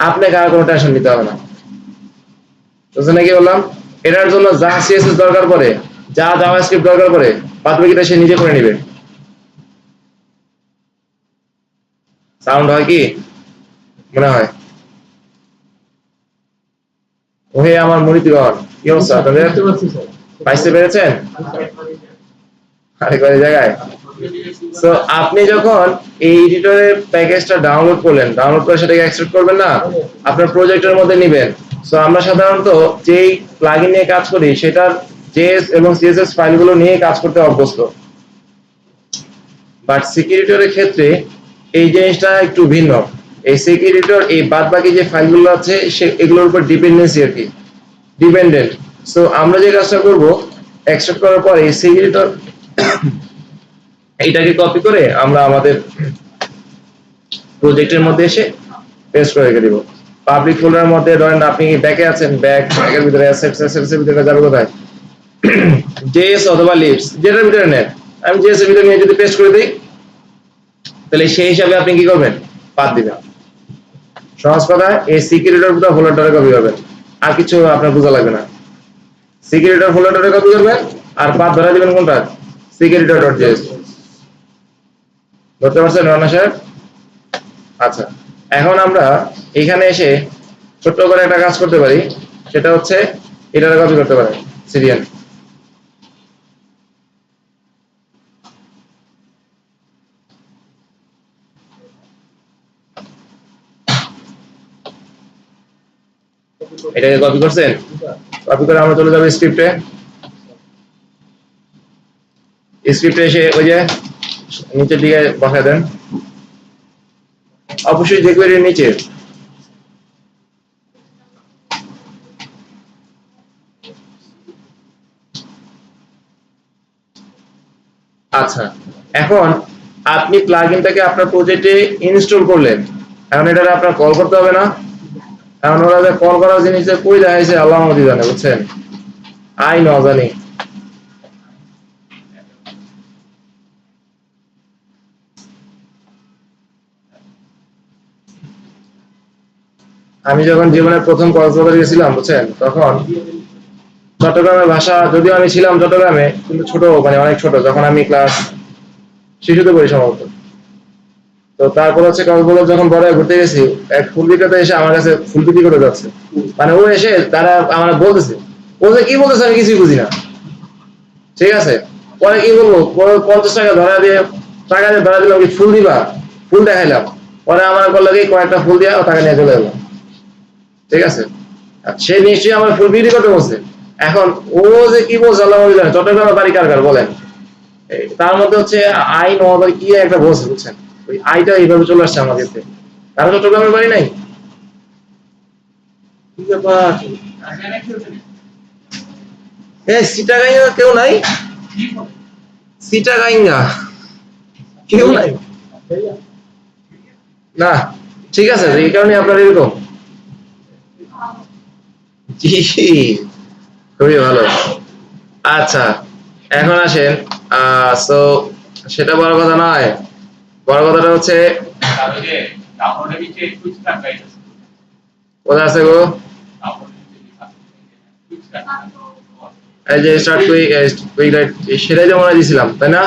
আপনাকে আর কোনো টেনশন নিতে হবে না। বুঝছেন নাকি বললাম? এটার জন্য যা সিএসএস দরকার পড়ে, যা জাভাস্ক্রিপ্ট দরকার পড়ে, বাদবাকিটা সে নিজে করে নেবে। সাউন্ড হয় কি মনে হয়? ওহে আমার মুরিদগণ, কি অবস্থা আপনাদের? বুঝতে পারছি স্যার। পাইতে পেরেছেন? আরেকবার এই জায়গায়। সো আপনি যখন এই এডিটরের প্যাকেজটা ডাউনলোড করলেন, ডাউনলোড করে সেটাকে এক্সট্রাক্ট করবেন না, আপনার প্রজেক্টের মধ্যে নেবেন। সো আমরা সাধারণত যেই প্লাগইন নিয়ে কাজ করি সেটার জেএস এবং সিএসএস ফাইলগুলো নিয়ে কাজ করতে অভ্যস্ত। বাট সিকিউরিটির ক্ষেত্রে এই জিনিসটা একটু ভিন্ন। এই সিকিউরিটির এই বাদবাকি যে ফাইলগুলো আছে এগুলোর উপর ডিপেন্ডেন্সি আর কি, ডিপেন্ডেন্ট। সো আমরা যে কাজটা করব, এক্সট্রাক্ট করার পর এই সিকিউরিটির এইটাকে কপি করে আমরা আমাদের প্রজেক্টের মধ্যে এসে পেস্ট করে রেখে দিব। পাবলিক ফোল্ডারের মধ্যে ধরেন আপনি ব্যাকে আছেন, ব্যাকের ভিতরে অ্যাসেটস এর ভিতরে যাবে কোথায়? জেএস অথবা লিভস, যেটার ভিতরে নেন। আমি জেএস এর ভিতরে নিয়ে যদি পেস্ট করে দিই, তাহলে সেই হিসাবে আপনি কি করবেন? পাথ দিবেন। সহজ কথা, এই সিকিউরিটির ভিতরে ফোল্ডারটা কপি করবেন, আর কিছু আপনার বোঝা লাগবে না। সিকিউরিটির ফোল্ডারটা কপি করবেন আর পাথ ধরে দিবেন কোনটা? security.js। ধরতে পারছেন রানা সাহেব? আচ্ছা, এখন আমরা এখানে এসে ছোট্ট করে একটা কাজ করতে পারি, সেটা হচ্ছে এটারে কপি করতে পারি সিরিয়াল। এটাকে কপি করছেন, কপি করে আমরা চলে যাবো স্ক্রিপ্টে। স্ক্রিপ্টে এসে ওই যে নিচের দিকে বসায় দেন, অবশ্যই jQuery এর নিচে। আচ্ছা, এখন আপনি প্লাগইনটাকে আপনার প্রজেক্টে ইনস্টল করলেন, এখন এটা আপনার কল করতে হবে না? এখন ওরা যে কল করার জিনিসে কই দেখাইছে আল্লাহ আমাদের জানে, বুঝছেন? আই ন জানি। আমি যখন জীবনের প্রথম কক্সবাজার গেছিলাম, বুঝছেন, তখন চট্টগ্রামের ভাষা, যদিও আমি ছিলাম চট্টগ্রামে কিন্তু ছোট, মানে অনেক ছোট, যখন আমি ক্লাস শিশুতে পড়ি সম্ভবত। তো তারপর হচ্ছে কক্সবাজার যখন বড় হয়ে ঘুরতে গেছি, এক ফুল বিক্রেতা এসে আমার কাছে ফুল বিক্রি করে যাচ্ছে। মানে ও এসে তারা আমার বলতেছে, ও যে কি বলতেছে আমি কিছুই বুঝি না। ঠিক আছে, পরে কি বলবো, 50 টাকা ধরা দিয়ে ধরা দিলাম, কি ফুল দিবা? ফুল দেখাইলাম, পরে আমার বললো কি কয়েকটা ফুল দিয়ে টাকা নিয়ে চলে গেলো। ঠিক আছে, আর সে নিশ্চয়ই আমার ফুল বিক্রি করতে বলছে। এখন ও যে কি বলছে আল্লাহ জানে, চট্টগ্রামের বাড়ি কার কার বলেন, তার মধ্যে হচ্ছে আইন অমান্য কি একটা বলছে, বুঝছেন, ওই আইটা এইভাবে চলে আসছে আমাদের কাছে। কারণ চট্টগ্রামের বাড়ি নাই, কি ব্যাপার? সিটাগাইয়া কেউ নাই, সিটাগাইয়া কেউ নাই না। ঠিক আছে, এই কারণে আপনার এরকম। জি, খুবই ভালো। আচ্ছা, এখন আসেন, তো সেটা বড় কথা নয়, বড় কথাটা হচ্ছে কোথায় আছে গো, এই যে স্টার্ট কুইক সেটাই তো মনে দিয়েছিলাম তাই না?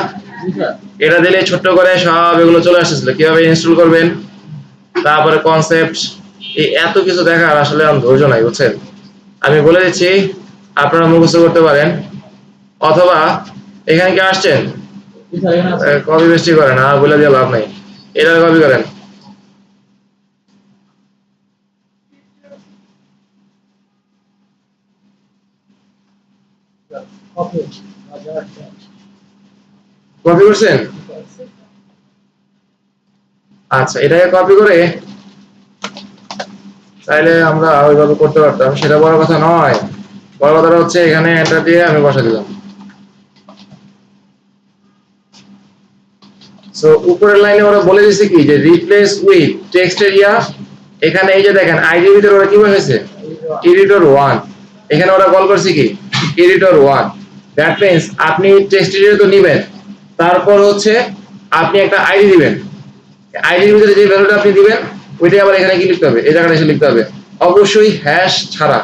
এটা দিলে ছোট্ট করে সব এগুলো চলে আসতেছিল, কিভাবে ইনস্টল করবেন, তারপরে কনসেপ্ট, এই এত কিছু দেখার আসলে আমার ধৈর্য নাই, বুঝছেন। আমি বলে দিচ্ছি, আপনারা মুখস্থ করতে পারেন, অথবা এখানে কি আসছেন কপি পেস্ট করেন, আর বলে দিয়ে লাভ নাই, এটা কপি করেন। কপি করছেন? আচ্ছা, এটাকে কপি করে চাইলে আমরা ওইভাবে করতে পারতাম, সেটা বড় কথা নয়। বড় কথাটা হচ্ছে এখানে এন্টার দিয়ে আমি বসা দিলাম। সো উপরের লাইনে ওরা বলে দিয়েছে কি যে রিপ্লেস উইথ টেক্সট এরিয়া, এখানে এই যে দেখেন আইডির ভিতরে ওরা কি বলেছে, এডিটর 1, এখানে ওরা কল করছে কি এডিটর 1। দ্যাট মিন্স আপনি টেক্সট এরিয়া তো নেবেন, তারপর হচ্ছে আপনি একটা আইডি দিবেন, আইডির ভিতরে যে ভ্যালুটা আপনি দিবেন ওইটাই আবার এখানে কি লিখতে হবে, এই জায়গাটা এসে লিখতে হবে, অবশ্যই হ্যাশ ছাড়া।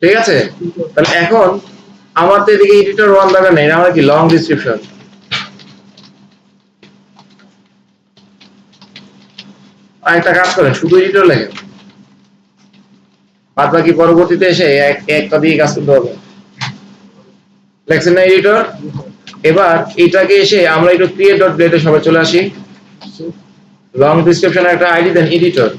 ঠিক আছে, তাহলে এখন আমার তো এদিকে এডিটর 1 দরকার নেই, আমার কি লং ডেসক্রিপশন। আর একটা কাজ করেন, শুধু এডিটর লেখেন, বাদ বাকি পরবর্তীতে এসে একটা দিয়ে কাজ করতে হবে। লেখছেন না এডিটর? এবার এটাকে এসে আমরা একটু ক্রিয়েট ডট ব্লেডে সবাই চলে আসি, লং ডেসক্রিপশনে একটা আইডি দেন এডিটর।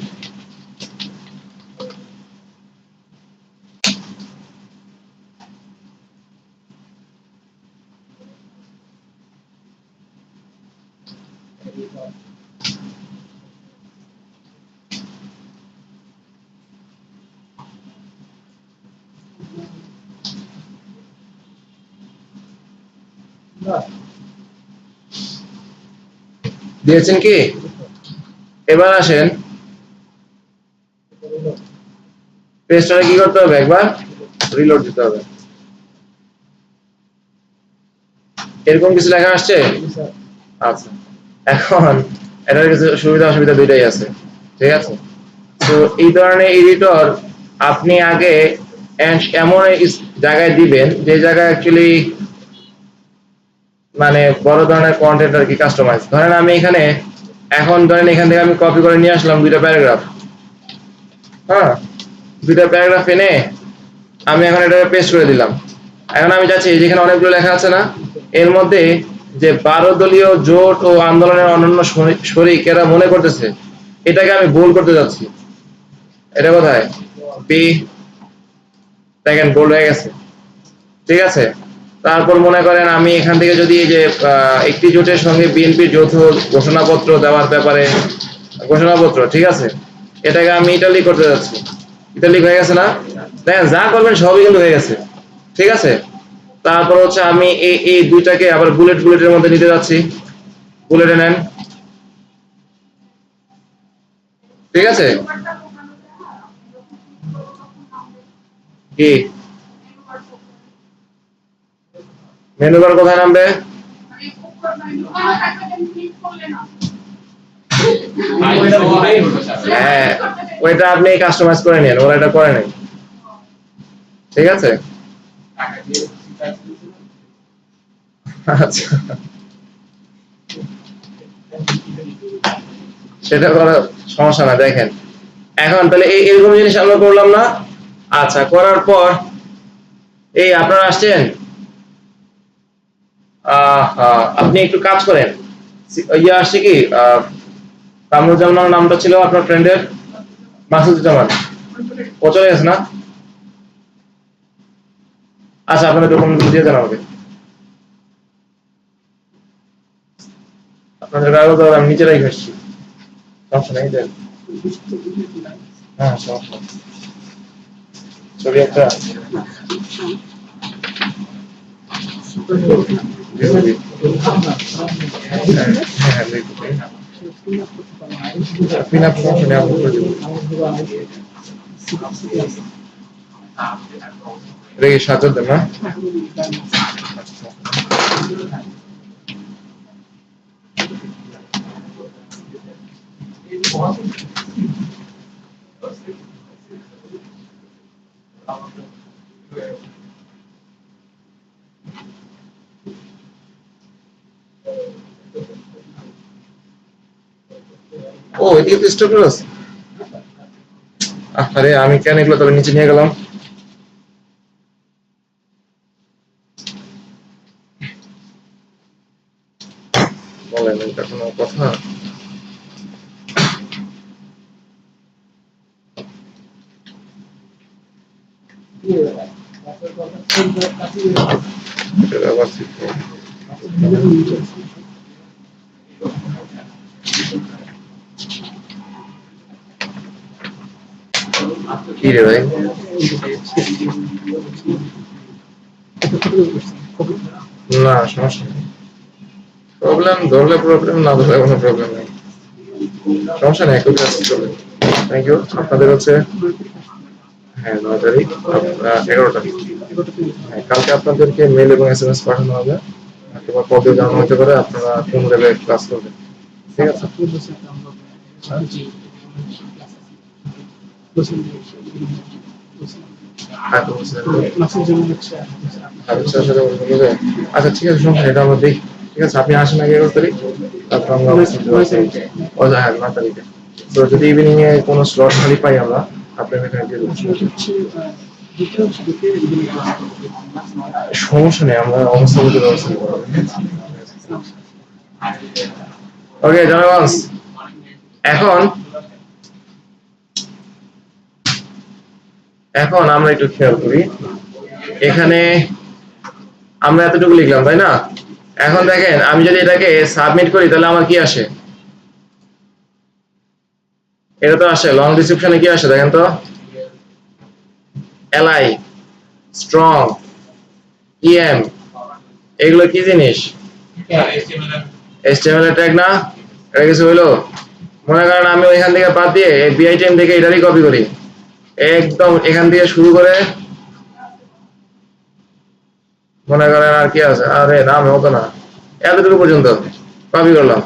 দিয়েছেন কি? এবার আসেন, পেজটা কি করতে হবে, একবার রিলোড দিতে হবে। এরকম কিছু লেখা আসছে? আচ্ছা, এখন এটার কিছু সুবিধা অসুবিধা দুইটাই আছে, ঠিক আছে। তো এই ধরনের এডিটর আপনি আগে এমন জায়গায় দিবেন যে জায়গায় অ্যাকচুয়ালি মানে বড় ধরনের কন্টেন্ট আর কি কাস্টমাইজ। ধরেন আমি এখানে এখন ধরেন এখান থেকে আমি কপি করে নিয়ে আসলাম দুইটা প্যারাগ্রাফ, হ্যাঁ, দুইটা প্যারাগ্রাফ এনে আমি এখন এটা পেস্ট করে দিলাম। এখন আমি চাচ্ছি যেখানে অনেকগুলো লেখা আছে না, এর মধ্যে যে 12 দলীয় জোট ও আন্দোলনের অন্যান্য শরিক এরা মনে করতেছে এটাকে আমি বোল্ড করতে যাচ্ছি। এটা কোথায়, বি, দেখেন বোল্ড হয়ে গেছে, ঠিক আছে। তারপর মনে করেন আমি এখান থেকে যদি এই যে একটি জোটের সঙ্গে বিএনপির যৌথ ঘোষণাপত্র দেওয়ার ব্যাপারে ঘোষণাপত্র, ঠিক আছে, এটাকে আমি ইটালিক করতে যাচ্ছি, ইটালিক হয়ে গেছে না? দেখেন যা করবেন সবই কিন্তু হয়ে গেছে, ঠিক আছে। তারপর হচ্ছে আমি এই দুইটাকে আবার বুলেটের মধ্যে নিতে যাচ্ছি, বুলেটে নেন, ঠিক আছে। কি মেনু বার কোথায় নামবে? হ্যাঁ, ওইটা আপনি কাস্টমাইজ করে নেন, ওরা এটা করে নাই, ঠিক আছে। আচ্ছা, সেটা করার সমস্যা না। দেখেন এখন তাহলে এরকম জিনিস আমরা করলাম না। আচ্ছা, করার পর এই আপনারা আসছেন, আপনি একটু কাজ করেন, ইয়ে আসছে কি কামরুজ্জামান নামটা ছিল আপনার ফ্রেন্ডের, মাসুদুজ্জামান, ও চলে গেছে না? আচ্ছা আপনাদের ডকুমেন্ট দিয়ে দেন আমাকে, আপনাদের কাগজ আমি নিচে রেখে আসছি, সমস্যা নেই দেন। হ্যাঁ সমস্যা নেই। ছবি একটা সাজা দেন না। ও এদিকে তো স্টক আছে। আরে আমি কেন এগুলো তবে নিচে নিয়ে গেলাম? বলেন এটা কোনো কথা? এটা আবার ঠিক নেই। কি রে ভাই? না সমস্যা নেই, প্রবলেম ধরলে প্রবলেম, না ধরলে কোনো প্রবলেম নেই, সমস্যা নেই, একটু কাজ চলবে। Thank you. আপনাদের হচ্ছে হ্যাঁ 9 তারিখ 11 তারিখ। হ্যাঁ কালকে আপনাদেরকে মেল এবং SMS পাঠানো হবে, অথবা পদে জানানো হতে পারে আপনারা কোন লেভেলে ক্লাস করবেন, ঠিক আছে? হ্যাঁ তো বুঝলেন। আচ্ছা সাথে বলবে আচ্ছা ঠিক আছে, সমস্যা নেই, এটা আমরা দেখি। ঠিক আছে আপনি আসেন আগে 11 তারিখ, তারপর আমরা ও হ্যাঁ 9 তারিখে। তো যদি ইভিনিং এ কোনো স্লট খালি পাই আমরা আপনার এখানে দিয়ে দেবো। সমস্যা নেই, আমরা অবস্থা মতো ব্যবস্থা করবো। ওকে জনগণ, এখন এখন আমরা একটু খেয়াল করি, এখানে আমরা এতটুকু লিখলাম তাই না? এখন দেখেন আমি যদি এটাকে সাবমিট করি তাহলে আমার কি আসে? এটা তো আসে লং ডিসক্রিপশনে কি আসে দেখেন তো, এলআই, স্ট্রং, ইএম, এগুলো কি জিনিস? HTML এর ট্যাগ না? এটা কিছু হইলো? মনে করেন আমি ওইখান থেকে বাদ দিয়ে বিআইটিএম থেকে এটারই কপি করি, একদম এখান থেকে শুরু করে মনে করেন আর কি আছে, আরে নাম হতো না, এতটুকু পর্যন্ত কপি করলাম।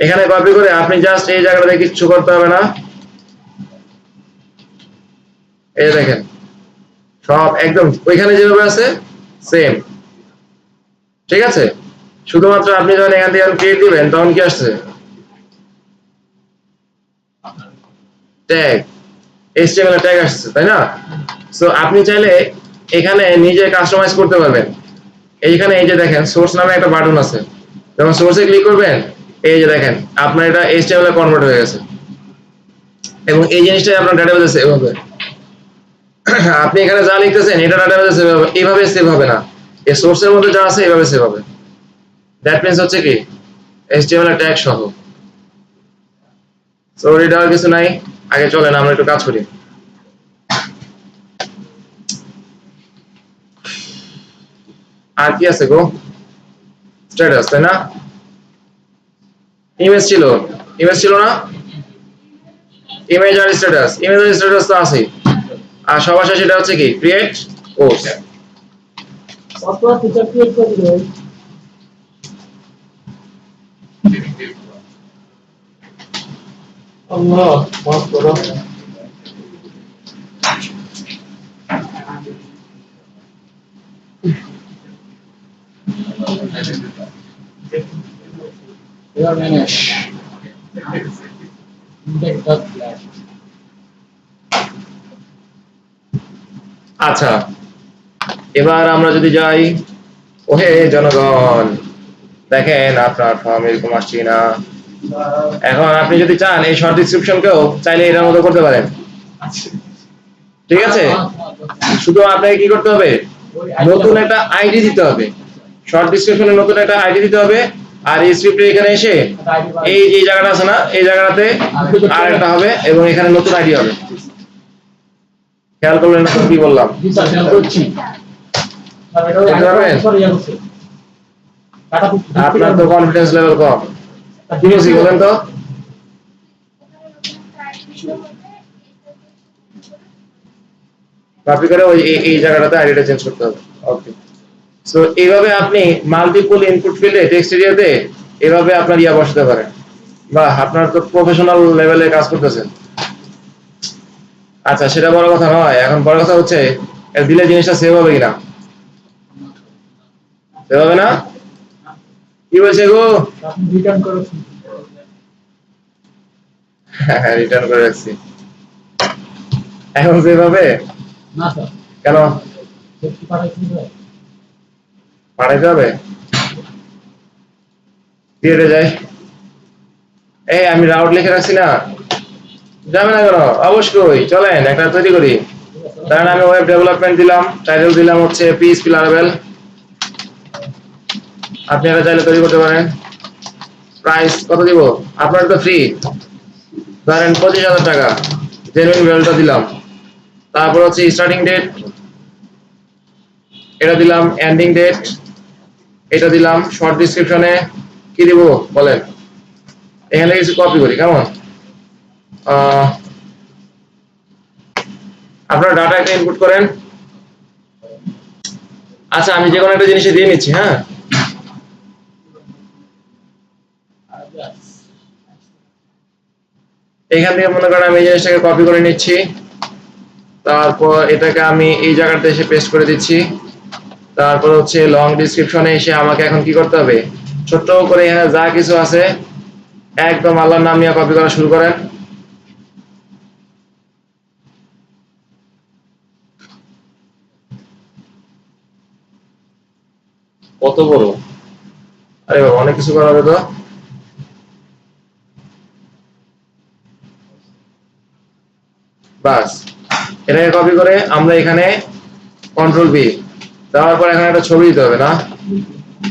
এখানে কপি করে আপনি জাস্ট এই জায়গাটাতে কিচ্ছু করতে হবে না, এই দেখেন সব একদম ওইখানে যেভাবে আছে সেম, ঠিক আছে? শুধুমাত্র আপনি যখন এখান থেকে ক্রিয়েট দিবেন তখন কি আসছে? ট্যাগ, HTML ট্যাগ আসছে তাই না? সো আপনি চাইলে এখানে নিজে কাস্টমাইজ করতে পারবেন। এইখানে এই যে দেখেন সোর্স নামে একটা বাটন আছে, যখন সোর্সে ক্লিক করবেন এই যে দেখেন আপনার এটা HTML এ কনভার্ট হয়ে গেছে, এবং এই জিনিসটাই আপনার ডাটাবেসে সেভ হবে। আপনি এখানে যা লিখতেছেন এটা ডাটাবেসে সেভ হবে, এইভাবে সেভ হবে না, এই সোর্সের মধ্যে যা আছে এইভাবে সেভ হবে। দ্যাট মিন্স হচ্ছে কি HTML এর ট্যাগ সহ। সো এটা আর কিছু নাই, আগে চলেন আমরা একটু কাজ করি। আর কি আছে গো? স্ট্যাটাস তাই না? ইমেজ ছিল, ইমেজ ছিল না? ইমেজ আর স্ট্যাটাস, ইমেজ আর স্ট্যাটাস তো আছে। আর সবার শেষে এটা হচ্ছে কি create course. Software feature create করে দিলে আল্লাহ মাফ করো। এবার ম্যানেজ ইনডেক্স ডট ফ্ল্যাশ। আচ্ছা এবার আমরা যদি যাই ওহে জনগণ, দেখেন আপনার ফর্ম এরকম আসছে না। এখন আপনি যদি চান এই শর্ট ডিসক্রিপশনকেও চাইলে এটার মতো করতে পারেন, ঠিক আছে? শুধু আপনাকে কি করতে হবে, নতুন একটা আইডি দিতে হবে, শর্ট ডিসক্রিপশনে নতুন একটা আইডি দিতে হবে। আর এই স্ক্রিপ্টে এখানে এসে এই যে জায়গাটা আছে না, এই জায়গাটাতে আর একটা হবে এবং এখানে নতুন আইডি হবে। খেয়াল করলেন না তো কি বললাম? জি স্যার, খেয়াল করছি। স্যার, এটা ওই বুঝতে পারবেন? সরি যাচ্ছে। টাকা তো আপনার তো কনফিডেন্স লেভেল কম, কি বলছি বলেন তো? কপি করে ওই এই জায়গাটাতে আইডিটা চেঞ্জ করতে হবে। ওকে, সো এইভাবে আপনি মাল্টিপল ইনপুট ফিল্ডে টেক্সট এরিয়াতে এভাবে আপনার ইয়া বসাতে পারেন। বাহ, আপনার তো প্রফেশনাল লেভেলে কাজ করতেছেন। আচ্ছা, সেটা বড় কথা নয়, এখন বড় কথা হচ্ছে এর দিলে জিনিসটা সেভ হবে কিনা। সেভ হবে না? কি বলছে গো? আপনি রিটার্ন করেছেন। হ্যাঁ, রিটার্ন করে রাখছি। এখন সেভ হবে? না স্যার, কেন? দেখতে পাঠাইছি স্যার। পাঠাইতে হবে? দিয়ে যায়। এই আমি রাউট লিখে রাখছি না, যাবে না কেন? অবশ্যই চলেন একটা তৈরি করি। কারণ আমি ওয়েব ডেভেলপমেন্ট দিলাম, টাইটেল দিলাম হচ্ছে পিএইচপি লারাভেল। আপনি এটা চাইলে তৈরি করতে পারেন। প্রাইস কত দিব? আপনার তো ফ্রি, ধরেন 25,000 টাকা। জেনুইন ভ্যালুটা দিলাম, তারপর হচ্ছে স্টার্টিং ডেট এটা দিলাম, এন্ডিং ডেট এটা দিলাম। শর্ট ডিসক্রিপশনে কি দিব বলেন? এখানে কিছু কপি করি, কেমন? আপনারা ডাটা একটা ইনপুট করেন। আচ্ছা, আমি যে কোনো একটা জিনিসে দিয়ে নিচ্ছি, হ্যাঁ। এখান থেকে মনে করেন আমি এই জিনিসটাকে কপি করে নিচ্ছি, তারপর এটাকে আমি এই জায়গাতে এসে পেস্ট করে দিচ্ছি। তারপর হচ্ছে লং ডিসক্রিপশনে এসে আমাকে এখন কি করতে হবে, ছোট্ট করে এখানে যা কিছু আছে একদম আল্লাহর নাম নিয়ে কপি করা শুরু করেন। কত বড়! আরে বাবা, অনেক কিছু করা হবে তো। বাস, এটাকে কপি করে আমরা এখানে কন্ট্রোল বি দেওয়ার পর এখানে একটা ছবি দিতে হবে না?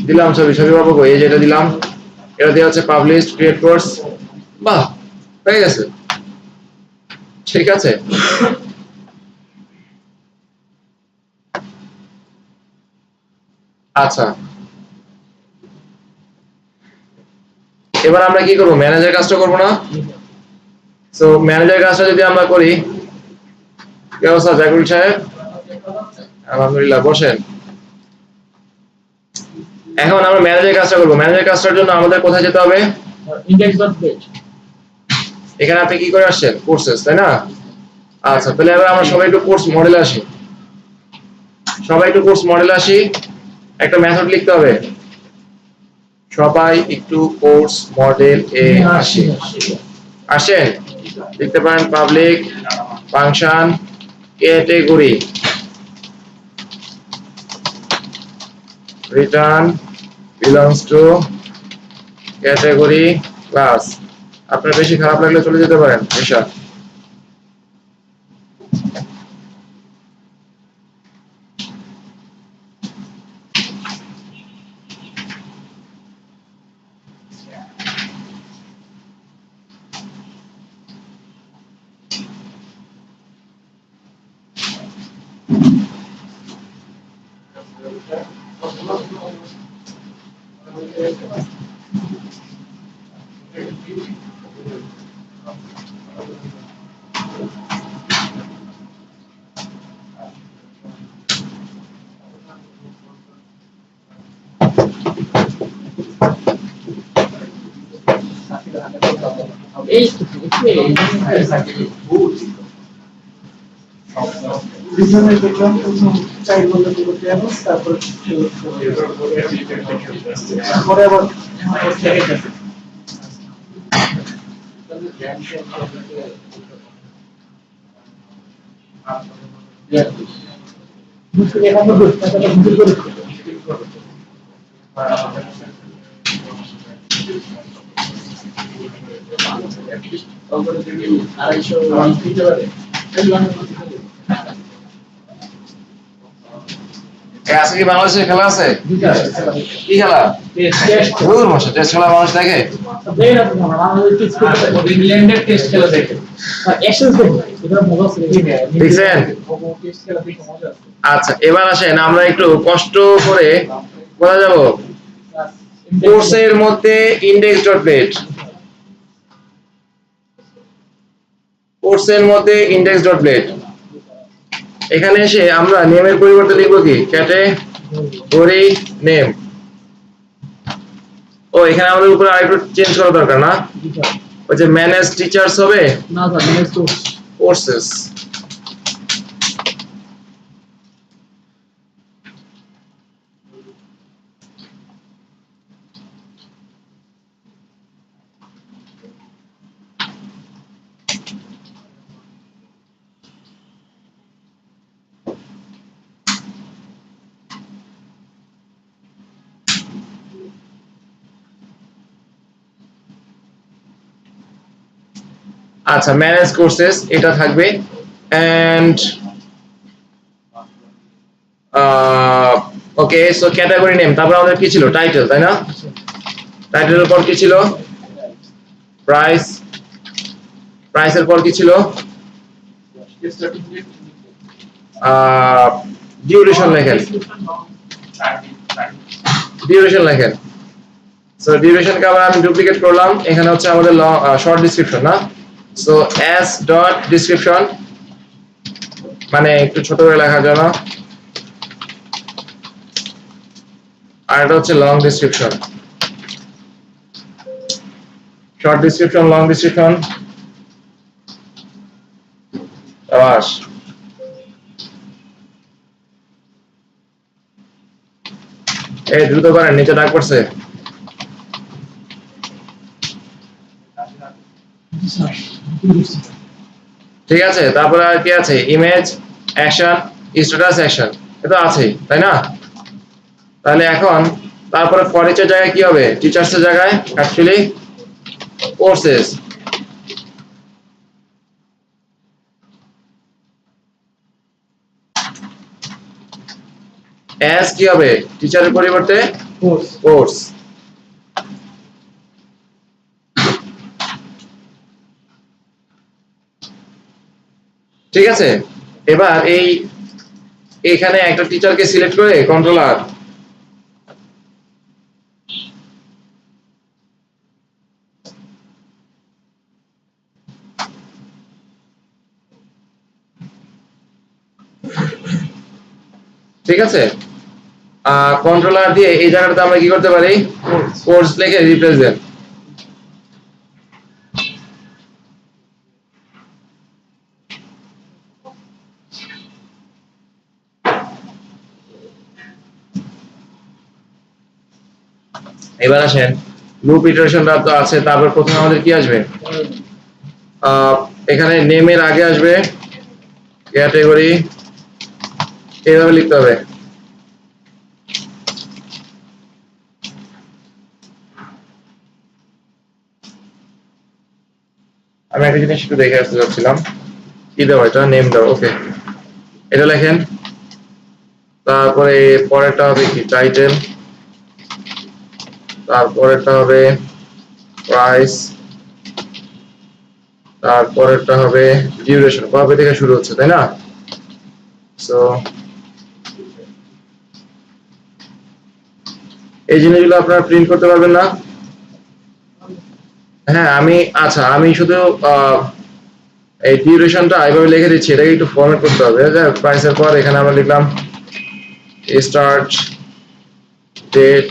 দিলাম ছবি, ছবি পাবো কই? এই যেটা দিলাম, এটা দিয়ে হচ্ছে পাবলিশ ক্রিয়েট কোর্স। বাহ, হয়ে গেছে। ঠিক আছে, আচ্ছা এবার আমরা কি করবো, ম্যানেজার কাজটা করবো না? তো ম্যানেজার কাজটা যদি আমরা করি, কি অবস্থা জাকির সাহেব? আলহামদুলিল্লাহ, বসেন। এখন আমরা ম্যানেজার কাজটা করবো। ম্যানেজার কাজটার জন্য আমাদের কোথায় যেতে হবে? index.page। এখানে আপনি কি করে আসছেন? কোর্সেস, তাই না? আচ্ছা, তাহলে এবার আমরা সবাই একটু কোর্স মডেলে আসি। সবাই একটু কোর্স মডেলে আসি। একটা মেথড লিখতে হবে। সবাই একটু কোর্স মডেল এ আসি। আসেন, লিখতে পারেন public function category return belongs to category class. আপনার বেশি খারাপ লাগলে চলে যেতে পারেন এসা। এই তো, ডিজাইনের দেখলাম প্রথম 4 ঘন্টা করতে হবে, তারপরে আবার মুশকিল এখন তো টাকাটা ভুল করে আড়াইশো রান দিতে পারে আজকে কি বাংলাদেশে খেলা আছে? দুইটা কি খেলা? টেস্ট দূর বসে টেস্ট খেলা মানুষ দেখে? ইংল্যান্ডের টেস্ট খেলা দেখে অ্যাশেজ দেখে এটা মজা ছিল দেখছেন? টেস্ট খেলা দেখে মজা আছে আচ্ছা এবার আসেন আমরা একটু কষ্ট করে বলা যাব কোর্সের মধ্যে ইন্ডেক্স ডট প্লেট, কোর্সের মধ্যে ইন্ডেক্স ডট প্লেট। এখানে এসে আমরা নেমের পরিবর্তে লিখবো কি ক্যাটেগরি নেম। ও এখানে আমাদের উপরে আরেকটু চেঞ্জ করা দরকার না? ওই যে ম্যানেজ টিচার্স হবে না স্যার ম্যানেজ কোর্স কোর্সেস। আচ্ছা ম্যানেজ কোর্সেস এটা থাকবে and okay so category name, তারপর আমাদের কি ছিল টাইটেল, তাই না? টাইটেলের পর কি ছিল প্রাইস, প্রাইসের পর কি ছিল ডিউরেশন লেখেন, ডিউরেশন লেখেন। সো ডিউরেশনকে আবার আমি ডুপ্লিকেট করলাম, এখানে হচ্ছে আমাদের শর্ট ডেসক্রিপশন না, সো এস ডট ডেসক্রিপশন মানে একটু ছোট করে লেখার জন্য, আর এটা হচ্ছে long description, short description long description. আবাস এই দ্রুত করেন, নিচে ডাক পড়ছে। ঠিক আছে, তারপরে আর কি আছে ইমেজ অ্যাকশন স্ট্যাটাস অ্যাকশন, এটা আছেই তাই না? তাহলে এখন তারপরে ফর ইচের জায়গায় কি হবে, টিচার্স এর জায়গায় অ্যাকচুয়ালি কোর্সেস। অ্যাজ কি হবে টিচারের পরিবর্তে কোর্স কোর্স। ঠিক আছে, এবার এই এখানে একটা টিচারকে সিলেক্ট করে কন্ট্রোলার ঠিক আছে, কন্ট্রোলার দিয়ে এই জায়গাটাতে আমরা কি করতে পারি কোর্স লিখে রিপ্লেস দেন। এবার আসেন লুপ ইটারেশনটা তো আছে, তারপর প্রথমে আমাদের কি আসবে এখানে নেমের আগে আসবে ক্যাটাগরি, এইভাবে লিখতে হবে। আমি একটা জিনিস একটু দেখে আসতে চাচ্ছিলাম, কি দেবো এটা নেম দাও, ওকে এটা লেখেন। তারপরে পরেরটা হবে কি টাইটেল, তারপরেরটা হবে প্রাইস, তারপরেরটা হবে ডিউরেশন, কবে থেকে শুরু হচ্ছে তাই না? সো এই জিনিসগুলো আপনারা প্রিন্ট করতে পারবেন না? হ্যাঁ আমি আচ্ছা আমি শুধু এই ডিউরেশনটা এইভাবে লিখে দিচ্ছি, এটাকে একটু ফরম্যাট করতে হবে। প্রাইসের পর এখানে আমরা লিখলাম স্টার্ট ডেট,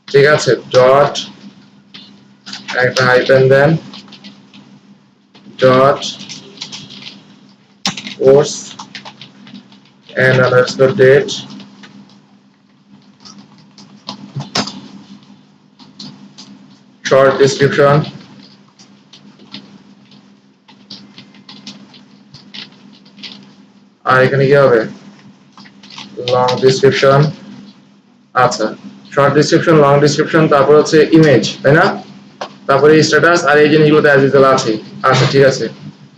ঠিক আছে, ডট একটা hyphen then dot course and underscore date, short description, আর এখানে কি হবে লং ডেসক্রিপশন। আচ্ছা শর্ট ডেসক্রিপশন, লং ডেসক্রিপশন, তারপর হচ্ছে ইমেজ, তাই না? তারপরে স্ট্যাটাস আর এই জিনিসগুলো তো অ্যাজ ইউজুয়াল আছে। আচ্ছা ঠিক আছে,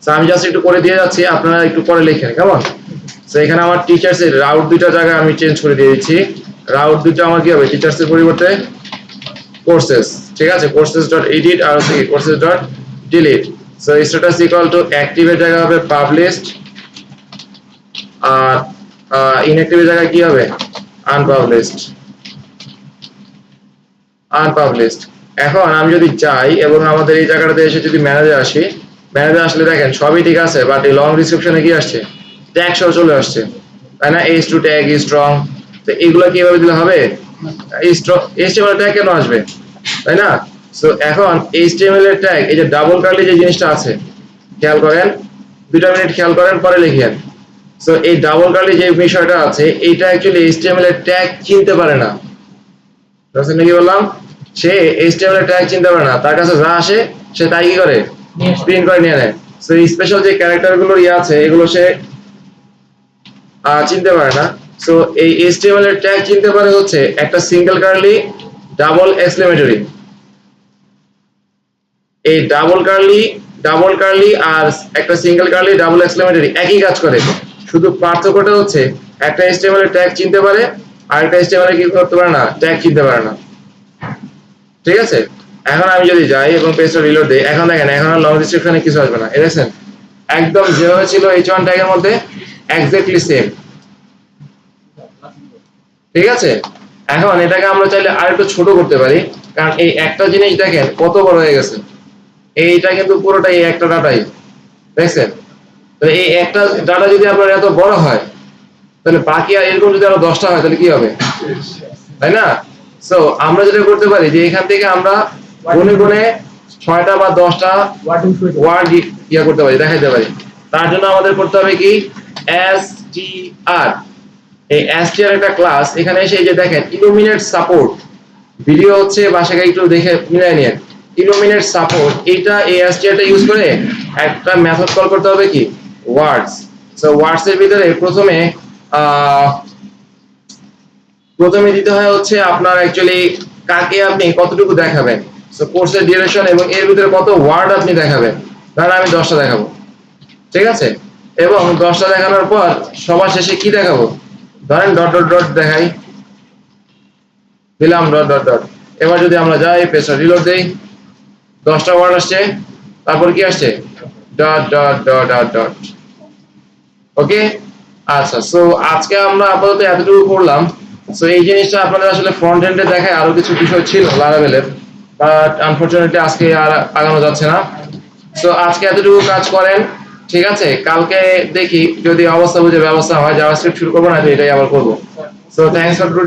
তো আমি জাস্ট একটু করে দিয়ে যাচ্ছি, আপনারা একটু পরে লিখেন কেমন। তো এখানে আমার টিচার্স এর রাউট দুইটা জায়গায় আমি চেঞ্জ করে দিয়ে দিচ্ছি। রাউট দুইটা আমার কি হবে, টিচার্স এর পরিবর্তে কোর্সেস, ঠিক আছে, কোর্সেস ডট এডিট আর হচ্ছে courses dot delete. So status equal to অ্যাক্টিভের জায়গায় হবে পাবলিশড, আর ইনঅ্যাক্টিভের জায়গায় কি হবে, আনপাবলিশড। আনপাবলিশড। এখন আমি যদি যাই এবং আমাদের এই জায়গাটাতে এসে যদি ম্যানেজে আসি, ম্যানেজে আসলে দেখেন সবই ঠিক আছে, বাট এই লং ডিসক্রিপশনে কি আসছে, ট্যাগ সহ চলে আসছে, তাই না? এইচ টু ট্যাগ স্ট্রং, তো এগুলো কিভাবে দিলে হবে, এইচটিএমএল ট্যাগ কেন আসবে, তাই না? সো এখন এইচটিএমএল এর ট্যাগ, এই যে ডাবল কার্লি যে জিনিসটা আছে, খেয়াল করেন, 2 মিনিট খেয়াল করেন, পরে লিখেন। সো এই ডাবল কার্লি যে বিষয়টা আছে, এইটা অ্যাকচুয়ালি এইচটিএমএল এর ট্যাগ চিনতে পারে না। বুঝছেন কি বললাম? সে এইচটিএমএল এর ট্যাগ চিনতে পারে না, তার কাছে যা আসে সে তাই কি করে, প্রিন্ট করে নিয়ে নেয়। সো এই স্পেশাল যে ক্যারেক্টার গুলো আছে, এগুলো সে চিনতে পারে না। সো এই এইচটিএমএল এর ট্যাগ চিনতে পারে হচ্ছে একটা সিঙ্গেল কার্লি, ডাবল এক্সক্লেমেটরি। এই ডাবল কার্লি আর একটা সিঙ্গেল কার্লি, ডাবল এক্সক্লেমেটরি একই কাজ করে, শুধু পার্থক্যটা হচ্ছে একটা এইচটিএমএল এর ট্যাগ চিনতে পারে আর একটা এইচটিএমএল কি করতে পারে না, ট্যাগ চিনতে পারে না। ঠিক আছে, এখন আমি যদি যাই এবং পেজটা রিলোড দেই, এখন দেখেন এখন আর লং ডেসক্রিপশনে কিছু আসবে না, এই দেখছেন একদম যেভাবে ছিল H1 ট্যাগের মধ্যে এক্স্যাক্টলি সেম। ঠিক আছে, এখন এটাকে আমরা চাইলে আরেকটু ছোট করতে পারি, কারণ এই একটা জিনিস দেখেন কত বড় হয়ে গেছে, এইটা কিন্তু পুরোটাই এই একটা ডাটাই, দেখছেন? তাহলে এই একটা ডাটা যদি আপনার এত বড় হয়, তাহলে বাকি আর এরকম যদি আরো 10টা হয় তাহলে কি হবে, তাই না? সো আমরা যেটা করতে পারি যে এখান থেকে আমরা গুনে গুনে 6টা বা 10টা ওয়ার্ড ইয়া করতে পারি, দেখাইতে পারি। তার জন্য আমাদের করতে হবে কি, str। এই str একটা ক্লাস, এখানে এসে এই যে দেখেন ইলুমিনেট সাপোর্ট, ভিডিও হচ্ছে বাসায় একটু দেখে মিলাই নিন, ইলুমিনেট সাপোর্ট, এটা এই str টা ইউজ করে একটা মেথড কল করতে হবে কি, ওয়ার্ডস। সো ওয়ার্ডস এর ভিতরে প্রথমে দিতে হয় হচ্ছে আপনার অ্যাকচুয়ালি কাকে আপনি কতটুকু দেখাবেন, সো কোর্সের ডিউরেশন এবং এর ভিতরে কত ওয়ার্ড আপনি দেখাবেন। ধরেন আমি 10টা দেখাবো, ঠিক আছে, এবং 10টা দেখানোর পর সবার শেষে কি দেখাবো, ধরেন ডট ডট ডট দেখাই দিলাম, ডট ডট ডট। এবার যদি আমরা যাই পেজটা রিলোড দেই, 10টা ওয়ার্ড আসছে, তারপর কি আসছে, dot dot dot dot dot. Okay, আচ্ছা, সো আজকে আমরা আপাতত এতটুকু করলাম। সো এই জিনিসটা আপনাদের আসলে ফ্রন্ট এন্ডে দেখায় আরো কিছু বিষয় ছিল লারাভেলের, বাট আনফরচুনেটলি আজকে আর আগানো যাচ্ছে না। সো আজকে এতটুকু কাজ করেন, ঠিক আছে, কালকে দেখি যদি অবস্থা বুঝে ব্যবস্থা হয় জাভাস্ক্রিপ্ট শুরু করবো, না এটাই আবার করবো। So thanks for